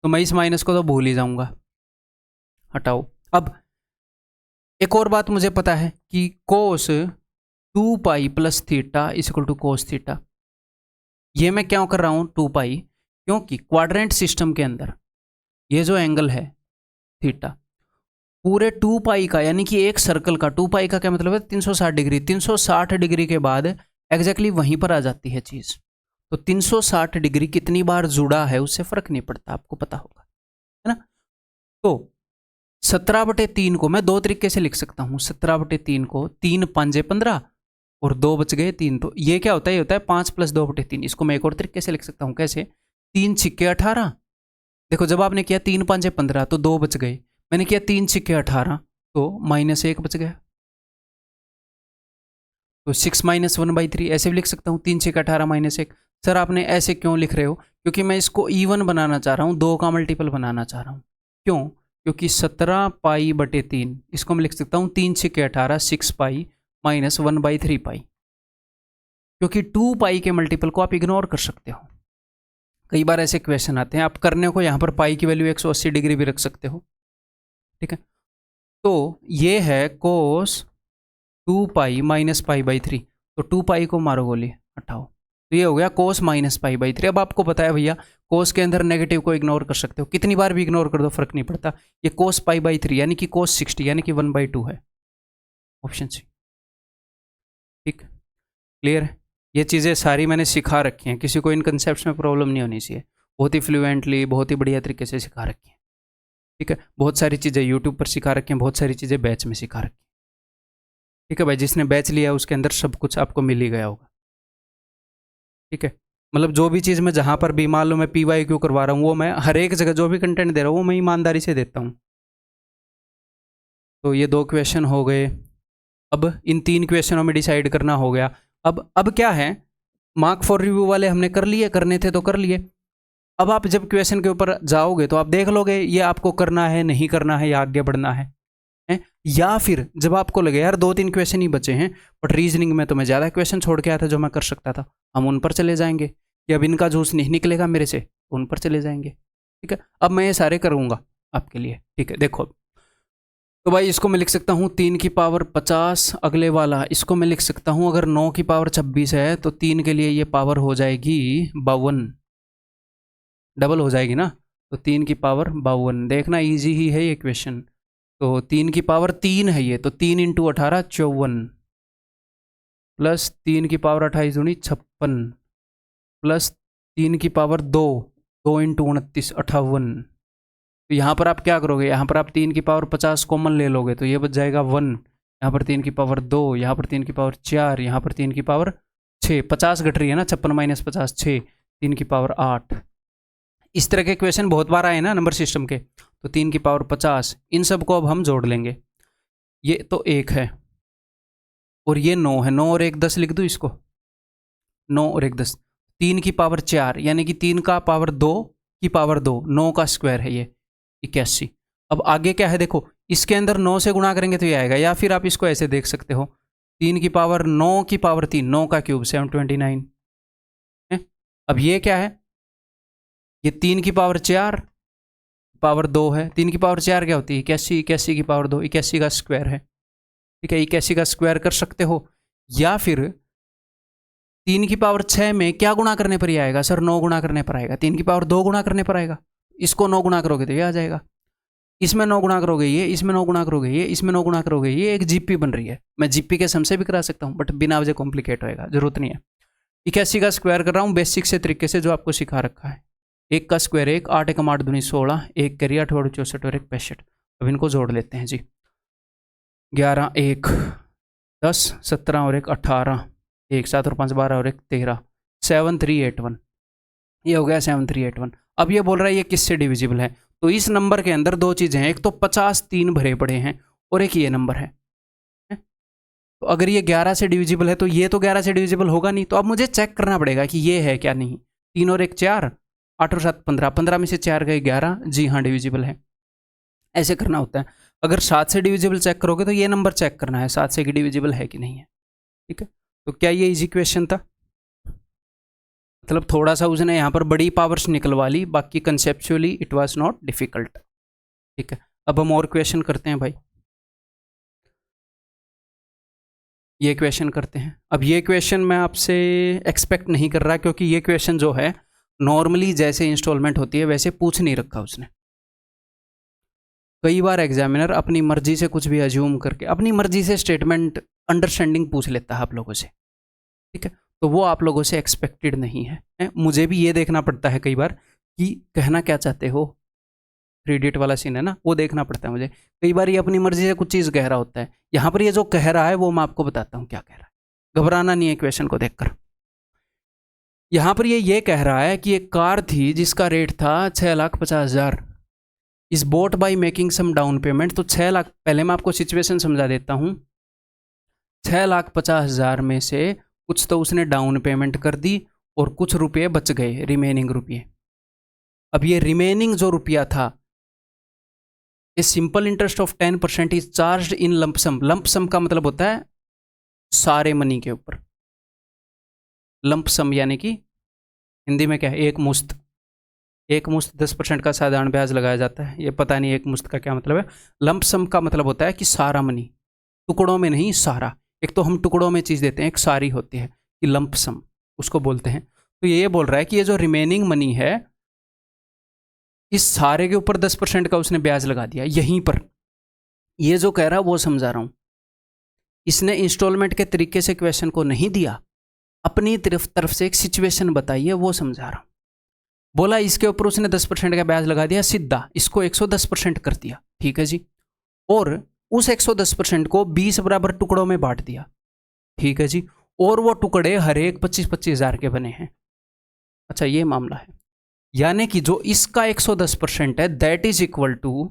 तो मैं इस माइनस को तो भूल ही जाऊंगा, हटाओ। अब एक और बात मुझे पता है कि cos 2 pi plus theta is equal to cos theta. ये मैं क्यों कर रहा हूँ 2 पाई, क्योंकि क्वाड्रेंट सिस्टम के अंदर ये जो एंगल है थीटा, पूरे 2 पाई का, यानी कि एक सर्कल का 2 पाई का क्या मतलब है, 360 डिग्री। 360 डिग्री के बाद एग्जैक्टली वहीं पर आ जाती है चीज़। तो 360 डिग्री कितनी बार जुड़ा है उससे फर्क नहीं पड़ता, आपको पता होगा, है ना। तो 17/3 को मैं 2 तरीके से लिख सकता हूँ। 17/3 को 3 5 15 और 2 बच गए 3, तो ये क्या होता है, ये होता है 5 + 2/3। इसको मैं एक और तरीके से लिख सकता हूँ, कैसे, 3 छिक्के 18। देखो जब आपने किया 3 5 15 तो 2 बच गए, मैंने किया 3 छिक्के 18 तो -1 बच गया, तो 6 - 1/3 ऐसे भी लिख सकता हूँ, 3 छिक्के 18 -1। सर आपने ऐसे क्यों लिख रहे हो, क्योंकि मैं इसको इवन बनाना चाह रहा हूँ, 2 का मल्टीपल बनाना चाह रहा हूँ। क्यों, क्योंकि 17 पाई बटे 3, इसको मैं लिख सकता हूँ 3 छिक्के 18 6 पाई - 1/3 पाई, क्योंकि 2 पाई के मल्टीपल को आप इग्नोर कर सकते हो। कई बार ऐसे क्वेश्चन आते हैं, आप करने को यहाँ पर पाई की वैल्यू 180 डिग्री भी रख सकते हो, ठीक है। तो ये है कोस 2 पाई - पाई/3, तो 2 पाई को मारो गोली, हटाओ, तो ये हो गया कोस माइनस पाई बाई 3। अब आपको पता है भैया कोस के अंदर नेगेटिव को इग्नोर कर सकते हो, कितनी बार भी इग्नोर कर दो फर्क नहीं पड़ता। ये कोस पाई बाई 3 यानी कि कोस 60 यानी कि 1/2 है, ऑप्शन सी। ठीक, क्लियर है। ये चीज़ें सारी मैंने सिखा रखी हैं, किसी को इन कंसेप्ट्स में प्रॉब्लम नहीं होनी चाहिए, बहुत ही फ्लुएंटली बहुत ही बढ़िया तरीके से सिखा रखी हैं। ठीक है, बहुत सारी चीज़ें यूट्यूब पर सिखा रखी हैं, बहुत सारी चीज़ें बैच में सिखा रखी हैं। ठीक है भाई, जिसने बैच लिया उसके अंदर सब कुछ आपको मिल ही गया होगा। ठीक है, मतलब जो भी चीज़ मैं जहाँ पर भी मान लो मैं PYQ करवा रहा हूँ, वो मैं हर एक जगह जो भी कंटेंट दे रहा हूँ वो मैं ईमानदारी से देता हूँ। तो ये 2 क्वेश्चन हो गए। अब इन 3 क्वेश्चनों में डिसाइड करना हो गया। अब क्या है, मार्क फॉर रिव्यू वाले हमने कर लिए, करने थे तो कर लिए। अब आप जब क्वेश्चन के ऊपर जाओगे तो आप देख लोगे ये आपको करना है, नहीं करना है, या आगे बढ़ना है। या फिर जब आपको लगे यार 2-3 क्वेश्चन ही बचे हैं बट रीजनिंग में तो मैं ज़्यादा क्वेश्चन छोड़ के आया था जो मैं कर सकता था, हम उन पर चले जाएंगे। कि अब इनका जूस नहीं निकलेगा मेरे से, उन पर चले जाएंगे। ठीक है, अब मैं ये सारे करूँगा आपके लिए। ठीक है, देखो तो भाई इसको मैं लिख सकता हूँ 3 की पावर 50। अगले वाला इसको मैं लिख सकता हूँ, अगर 9 की पावर 26 है तो 3 के लिए ये पावर हो जाएगी 52, डबल हो जाएगी ना। तो 3 की पावर 52, देखना इजी ही है ये क्वेश्चन। तो 3 की पावर 3 है ये, तो 3 × 18 54, प्लस 3 की पावर 28 दूनी 56, प्लस 3 की पावर 2 × 29 58। तो यहाँ पर आप क्या करोगे, यहाँ पर आप 3 की पावर 50 कॉमन ले लोगे तो ये बच जाएगा 1, यहाँ पर 3 की पावर 2, यहाँ पर 3 की पावर 4, यहाँ पर 3 की पावर 6, 50 घट रही है ना, 56 - 50 6, 3 की पावर 8। इस तरह के क्वेश्चन बहुत बार आए ना नंबर सिस्टम के। तो 3 की पावर 50, इन सब को अब हम जोड़ लेंगे। ये तो 1 है और ये 9 है, 9 और 1 10 लिख दूँ इसको, 9 और 1 10। 3 की पावर 4 यानी कि 3 का पावर 2 की पावर 2, 9 का स्क्वायर है ये 81। अब आगे क्या है देखो, इसके अंदर 9 से गुणा करेंगे तो ये आएगा, या फिर आप इसको ऐसे देख सकते हो 3 की पावर 9 की पावर 3, 9 का क्यूब 729 है। अब ये क्या है, ये 3 की पावर 4 पावर 2 है। 3 की पावर 4 क्या होती है 81, 81 की पावर 2 81 का स्क्वायर है। ठीक है, 81 का स्क्वायर कर सकते हो, या फिर 3 की पावर 6 में क्या गुणा करने पर ही आएगा सर, 9 गुणा करने पर आएगा। 3 की पावर 2 गुणा करने पर आएगा, इसको 9 गुणा करोगे तो ये आ जाएगा, इसमें 9 गुणा करोगे ये, इसमें 9 गुणा करोगे ये, इसमें 9 गुणा करोगे ये, एक जीपी बन रही है। मैं जीपी के सम से भी करा सकता हूँ बट बिना वजह कॉम्प्लिकेट होएगा, जरूरत नहीं है। 81 का स्क्वायर कर रहा हूँ बेसिक से तरीके से जो आपको सिखा रखा है। 1 का स्क्वायर 1, 8 × 8 दूनी 16, 1 करिए 8 × 64 और 1 65। अब इनको जोड़ लेते हैं जी, 11 1 10, 17 और 1 18, 1 7 और 5 12 और 1 13, 7381। ये हो गया 7381। अब ये बोल रहा है ये किससे डिविजिबल है, तो इस नंबर के अंदर 2 चीज़ें हैं, एक तो 50 3 भरे पड़े हैं और एक ये नंबर है। तो अगर ये 11 से डिविजिबल है तो ये तो 11 से डिविजिबल होगा नहीं, तो अब मुझे चेक करना पड़ेगा कि ये है क्या नहीं। 3 और 1 4, 8 और 7 15, 15 में से 4 गए 11, जी हाँ डिविजिबल है। ऐसे करना होता है। अगर 7 से डिविजिबल चेक करोगे तो ये नंबर चेक करना है 7 से कि डिविजिबल है कि नहीं है। ठीक है, तो क्या ये इजी क्वेश्चन था, मतलब थोड़ा सा उसने यहाँ पर बड़ी पावर्स निकलवा ली, बाकी conceptually it was not difficult. ठीक है, अब हम और क्वेश्चन करते हैं भाई, ये क्वेश्चन करते हैं। अब ये क्वेश्चन मैं आपसे एक्सपेक्ट नहीं कर रहा क्योंकि ये क्वेश्चन जो है नॉर्मली जैसे इंस्टॉलमेंट होती है वैसे पूछ नहीं रखा उसने। कई बार एग्जामिनर अपनी मर्जी से कुछ भी अज्यूम करके अपनी मर्जी से स्टेटमेंट अंडरस्टैंडिंग पूछ लेता है आप लोगों से। ठीक है, तो वो आप लोगों से एक्सपेक्टेड नहीं है। मुझे भी ये देखना पड़ता है कई बार कि कहना क्या चाहते हो, 3 डिजिट वाला सीन है ना, वो देखना पड़ता है मुझे। कई बार ये अपनी मर्जी से कुछ चीज़ कह रहा होता है, यहाँ पर ये जो कह रहा है वो मैं आपको बताता हूँ क्या कह रहा है, घबराना नहीं है क्वेश्चन को देखकर। यहाँ पर ये कह रहा है कि एक कार थी जिसका रेट था 6,50,000, इस bought by making some down payment. तो 6 लाख, पहले मैं आपको सिचुएशन समझा देता हूँ। 6,50,000 में से कुछ तो उसने डाउन पेमेंट कर दी और कुछ रुपये बच गए, रिमेनिंग रुपये। अब ये रिमेनिंग जो रुपया था, a simple interest of 10% is charge in lump sum. Lump sum का मतलब होता है सारे मनी के ऊपर। लंप सम यानी कि हिंदी में क्या है, एक मुश्त। एक मुश्त 10% का साधारण ब्याज लगाया जाता है, ये पता नहीं एक मुश्त का क्या मतलब है। लंप सम का मतलब होता है कि सारा मनी, टुकड़ों में नहीं सारा। एक तो हम टुकड़ों में चीज़ देते हैं, एक सारी होती है कि लंप सम। उसको बोलते हैं। तो ये बोल रहा है कि ये जो रिमेनिंग मनी है, इस सारे के ऊपर 10% का उसने ब्याज लगा दिया यहीं पर। ये जो कह रहा है वो समझा रहा हूं। इसने इंस्टॉलमेंट के तरीके से क्वेश्चन को नहीं दिया, अपनी तरफ से एक सिचुएशन बताई है, वो समझा रहा हूं। बोला इसके ऊपर उसने 10% का ब्याज लगा दिया सीधा, इसको 110% कर दिया, ठीक है जी। और उस 110% को 20 बराबर टुकड़ों में बांट दिया, ठीक है जी। और वो टुकड़े हर एक 25-25 हजार के बने हैं। अच्छा, ये मामला है। यानी कि जो इसका 110% है, that is equal to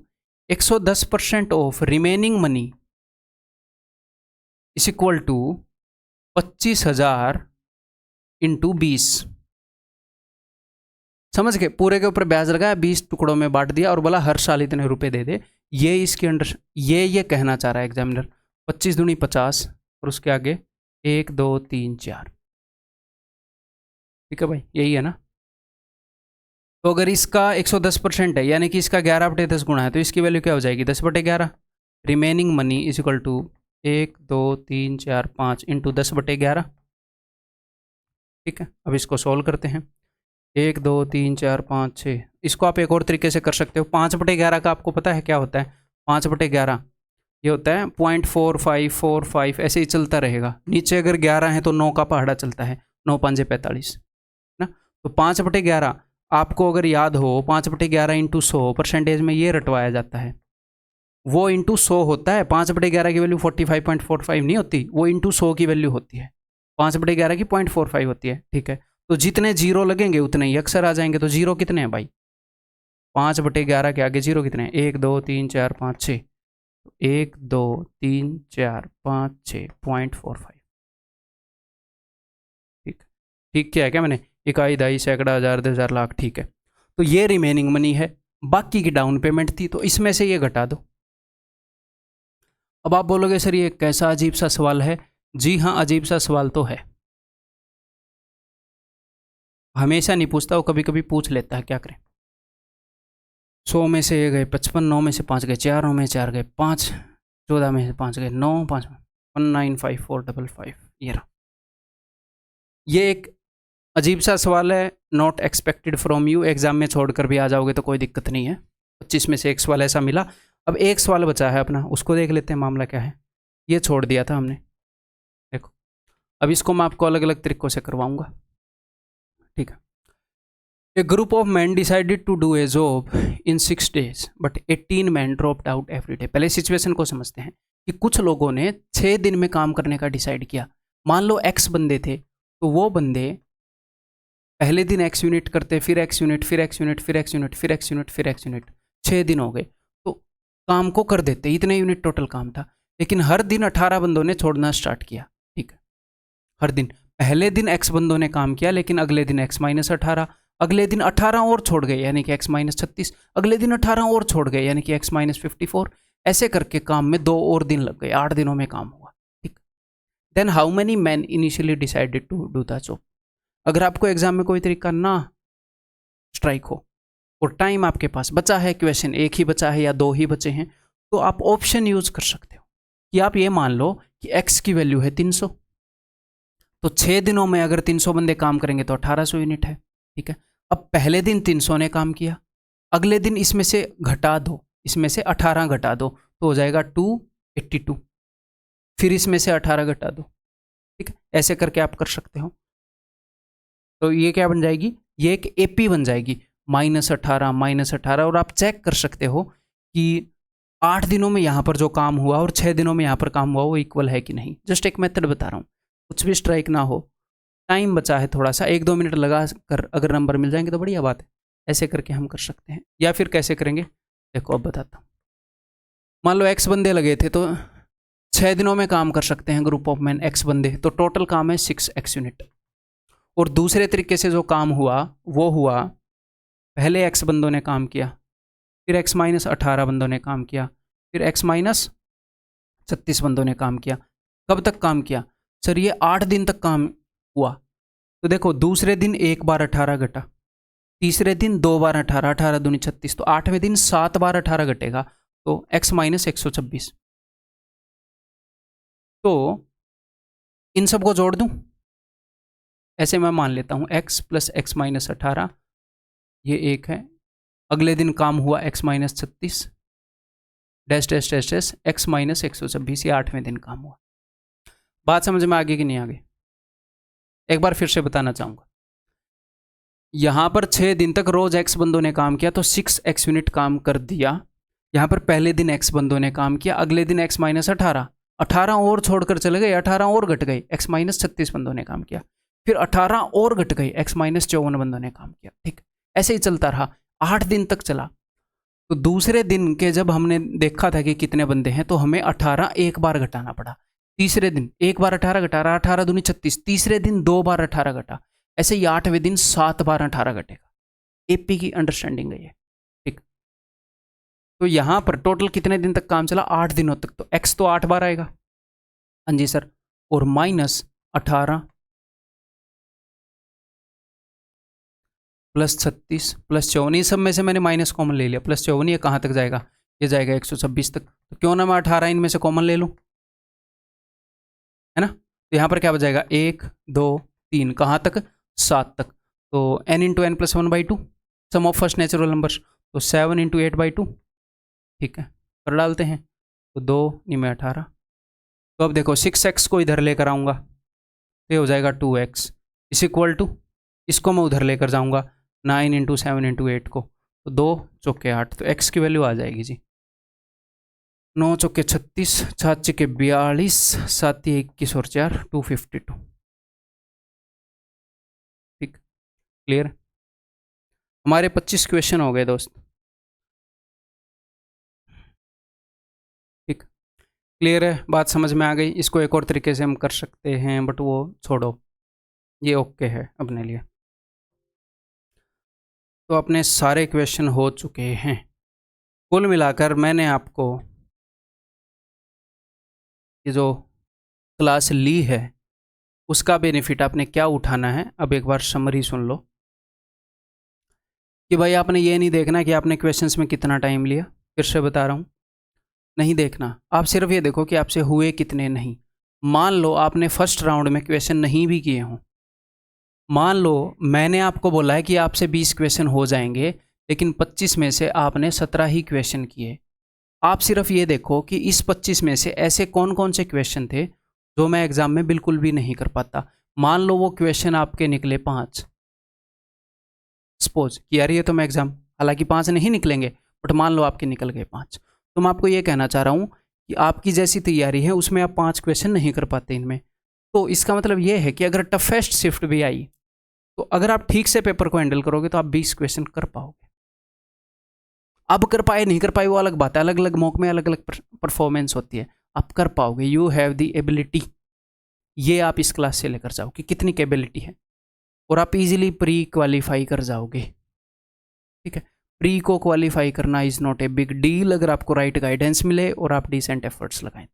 110% of remaining money is equal to 25,000 into 20। समझ गए? पूरे के ऊपर ब्याज लगाया, 20 टुकड़ों में बांट दिया और बोला हर साल इतने रुपए दे दे। ये इसके अंडर ये कहना चाह रहा है एग्जामिनर। 25 दूनी 50 और उसके आगे 1 2 3 4। ठीक है भाई, यही है ना। तो अगर इसका 110% है, यानी कि इसका 11/10 गुणा है, तो इसकी वैल्यू क्या हो जाएगी? 10/11। Remaining money is equal to 1 2 3 4 5 into 10/11। ठीक है, अब इसको सॉल्व करते हैं। 1 2 3 4 5 6। इसको आप एक और तरीके से कर सकते हो। 5/11 का आपको पता है क्या होता है? 5/11 ये होता है 0.4545, ऐसे ही चलता रहेगा। नीचे अगर 11 है तो 9 का पहाड़ा चलता है, 9 5 45 ना। तो 5/11 आपको अगर याद हो, 5/11 इंटू 100 परसेंटेज में ये रटवाया जाता है, वो इंटू 100 होता है। 5/11 की वैल्यू 45.45 नहीं होती, वो इंटू 100 की वैल्यू होती है। 5/11 की 0.45 होती है, ठीक है। तो जितने जीरो लगेंगे उतने ही अक्सर आ जाएंगे। तो जीरो कितने हैं भाई? 5/11 के आगे जीरो कितने हैं? 1 2 3 4 5 6। 1 2 3 4 5 6 0.45। ठीक, ठीक किया है क्या मैंने? इकाई, दहाई, सैकड़ा, हजार, 10,000, लाख। ठीक है। तो ये रिमेनिंग मनी है, बाकी की डाउन पेमेंट थी, तो इसमें से ये घटा दो। अब आप बोलोगे सर ये कैसा अजीब सा सवाल है? जी हाँ, अजीब सा सवाल तो है। हमेशा नहीं पूछता, वो कभी कभी पूछ लेता है, क्या करें। 100 में से ये गए 55, 9 में से 5 गए 4, 9 में से 4 गए 5, 14 में से 5 गए 9, 5 195455। ये रहा। ये एक अजीब सा सवाल है, not expected from you. Exam में छोड़कर भी आ जाओगे तो कोई दिक्कत नहीं है। 25 में से एक सवाल ऐसा मिला। अब एक सवाल बचा है अपना, उसको देख लेते हैं मामला क्या है। ये छोड़ दिया था हमने, देखो। अब इसको मैं आपको अलग अलग तरीकों से करवाऊंगा, ठीक है। A group of man decided to do a job in 6 days but 18 man dropped out every day. पहले सिचुएशन को समझते हैं कि कुछ लोगों ने 6 दिन में काम करने का डिसाइड किया। मान लो एक्स बंदे थे, तो वो बंदे पहले दिन एक्स यूनिट करते, फिर एक्स यूनिट, फिर एक्स यूनिट, फिर एक्स यूनिट, फिर एक्स यूनिट, फिर एक्स यूनिट। 6 दिन हो गए तो काम को कर देते, इतने यूनिट टोटल काम था। लेकिन हर दिन 18 बंदों ने छोड़ना स्टार्ट किया, ठीक है। हर दिन, पहले दिन एक्स बंदों ने काम किया, लेकिन अगले दिन x-18, अगले दिन 18 और छोड़ गए यानी कि x-36, अगले दिन 18 और छोड़ गए यानी कि x-54। ऐसे करके काम में 2 और दिन लग गए, 8 दिनों में काम हुआ, ठीक। Then how many man initially decided to do the job. अगर आपको एग्जाम में कोई तरीका ना स्ट्राइक हो और टाइम आपके पास बचा है, क्वेश्चन एक ही बचा है या 2 ही बचे हैं, तो आप ऑप्शन यूज कर सकते हो कि आप ये मान लो कि x की वैल्यू है 300, तो 6 दिनों में अगर 300 बंदे काम करेंगे तो 1800 यूनिट है, ठीक है। अब पहले दिन 300 ने काम किया, अगले दिन इसमें से घटा दो, इसमें से 18 घटा दो तो हो जाएगा 282, फिर इसमें से 18 घटा दो, ठीक है। ऐसे करके आप कर सकते हो। तो ये क्या बन जाएगी? ये एक एपी बन जाएगी, -18 -18। और आप चेक कर सकते हो कि 8 दिनों में यहाँ पर जो काम हुआ और 6 दिनों में यहाँ पर काम हुआ वो इक्वल है कि नहीं। जस्ट एक मेथड बता रहा हूँ, कुछ भी स्ट्राइक ना हो, टाइम बचा है थोड़ा सा, 1-2 मिनट लगा कर अगर नंबर मिल जाएंगे तो बढ़िया बात है। ऐसे करके हम कर सकते हैं। या फिर कैसे करेंगे, देखो अब बताता हूँ। मान लो एक्स बंदे लगे थे तो 6 दिनों में काम कर सकते हैं ग्रुप ऑफ मैन एक्स बंदे, तो टोटल काम है 6x यूनिट। और दूसरे तरीके से जो काम हुआ वो हुआ, पहले एक्स बंदों ने काम किया, फिर x-18 बंदों ने काम किया, फिर x-36 बंदों ने काम किया। कब तक काम किया सर? ये 8 दिन तक काम हुआ। तो देखो, दूसरे दिन 1 बार 18 घटा, तीसरे दिन 2 बार 18, 18 दूनी 36, तो 8वें दिन 7 बार 18 घटेगा, तो x-126। तो इन सबको जोड़ दूं, ऐसे मैं मान लेता हूँ x प्लस एक्स माइनस 18 ये एक है, अगले दिन काम हुआ x minus 36 dash dash dash dash x minus 126 ये 8वें दिन काम हुआ। बात समझ में आ गई कि नहीं आ गई? एक बार फिर से बताना चाहूँगा, यहाँ पर 6 दिन तक रोज x बंदों ने काम किया तो 6x यूनिट काम कर दिया। यहाँ पर पहले दिन x बंदों ने काम किया, अगले दिन x माइनस 18 और छोड़कर चले गए, 18 और घट गए, x माइनस 36 बंदों ने काम किया, फिर 18 और घट गए, x माइनस 54 बंदों ने काम किया। ठीक, ऐसे ही चलता रहा, 8 दिन तक चला। तो दूसरे दिन के जब हमने देखा था कि कितने बंदे हैं तो हमें 18 एक बार घटाना पड़ा। तीसरे दिन एक बार 18 घटा रहा, 18 दूनी 36, तीसरे दिन 2 बार 18 घटा, ऐसे ही 8वें दिन 7 बार 18 घटेगा। एपी की अंडरस्टैंडिंग है ये। ठीक, तो यहां पर टोटल कितने दिन तक काम चला? 8 दिनों तक। तो x तो 8 बार आएगा, हाँ जी सर, और माइनस 18 प्लस 36 प्लस 54, सब में से मैंने माइनस कॉमन ले लिया, प्लस 54 ये कहाँ तक जाएगा? ये जाएगा 126 तक। तो क्यों ना मैं 18 इनमें से कॉमन ले लूँ, है ना? तो यहाँ पर क्या बचाएगा? 1 2 3, कहाँ तक? 7 तक। तो n into n plus 1/2 sum of first natural numbers, तो 7 इंटू 8/2। ठीक है, कर डालते हैं, तो 2 में 18। तो अब देखो 6x को इधर लेकर आऊँगा तो ये हो जाएगा 2x इस इक्वल टू, इसको मैं उधर लेकर जाऊँगा 9 इंटू 7 इंटू 8 को, तो 2 चौके 8, तो x की वैल्यू आ जाएगी जी 9 चौके 36, 7 चौके 42, 7 21 और 4 252। ठीक, क्लियर? हमारे 25 क्वेश्चन हो गए दोस्त। ठीक, क्लियर है, बात समझ में आ गई? इसको एक और तरीके से हम कर सकते हैं बट वो छोड़ो, ये ओके है अपने लिए। तो अपने सारे क्वेश्चन हो चुके हैं। कुल मिलाकर मैंने आपको ये जो क्लास ली है उसका बेनिफिट आपने क्या उठाना है, अब एक बार समरी सुन लो कि भाई आपने ये नहीं देखना कि आपने क्वेश्चंस में कितना टाइम लिया, फिर से बता रहा हूँ, नहीं देखना। आप सिर्फ ये देखो कि आपसे हुए कितने नहीं। मान लो आपने फर्स्ट राउंड में क्वेश्चन नहीं भी किए हों, मान लो मैंने आपको बोला है कि आपसे 20 क्वेश्चन हो जाएंगे लेकिन 25 में से आपने 17 ही क्वेश्चन किए। आप सिर्फ ये देखो कि इस 25 में से ऐसे कौन कौन से क्वेश्चन थे जो मैं एग्जाम में बिल्कुल भी नहीं कर पाता। मान लो वो क्वेश्चन आपके निकले 5, सपोज कि यार ये तो मैं एग्जाम, हालांकि 5 नहीं निकलेंगे बट मान लो आपके निकल गए 5, तो मैं आपको ये कहना चाह रहा हूँ कि आपकी जैसी तैयारी है उसमें आप 5 क्वेश्चन नहीं कर पाते इनमें। तो इसका मतलब ये है कि अगर टफेस्ट शिफ्ट भी आई तो अगर आप ठीक से पेपर को हैंडल करोगे तो आप 20 क्वेश्चन कर पाओगे। अब कर पाए नहीं कर पाए वो अलग बात है, अलग अलग मौके में अलग अलग परफॉर्मेंस होती है, आप कर पाओगे, यू हैव द एबिलिटी। ये आप इस क्लास से लेकर जाओ कि कितनी कैपेबिलिटी है, और आप इजीली प्री क्वालिफाई कर जाओगे। ठीक है, प्री को क्वालिफाई करना is not a big deal अगर आपको राइट गाइडेंस मिले और आप डिसेंट एफर्ट्स लगाएं।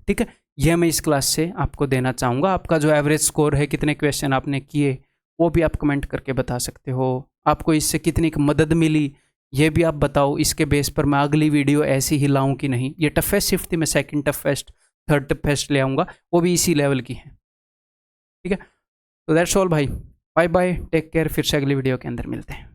ठीक है, यह मैं इस क्लास से आपको देना चाहूँगा। आपका जो एवरेज स्कोर है, कितने क्वेश्चन आपने किए, वो भी आप कमेंट करके बता सकते हो। आपको इससे कितनी मदद मिली ये भी आप बताओ, इसके बेस पर मैं अगली वीडियो ऐसी ही लाऊं कि नहीं। ये टफेस्ट शिफ्ट थी, मैं सेकंड टफेस्ट थर्ड टफेस्ट ले आऊँगा, वो भी इसी लेवल की है। ठीक है, तो दैट्स ऑल भाई, बाय बाय, टेक केयर, फिर से अगली वीडियो के अंदर मिलते हैं।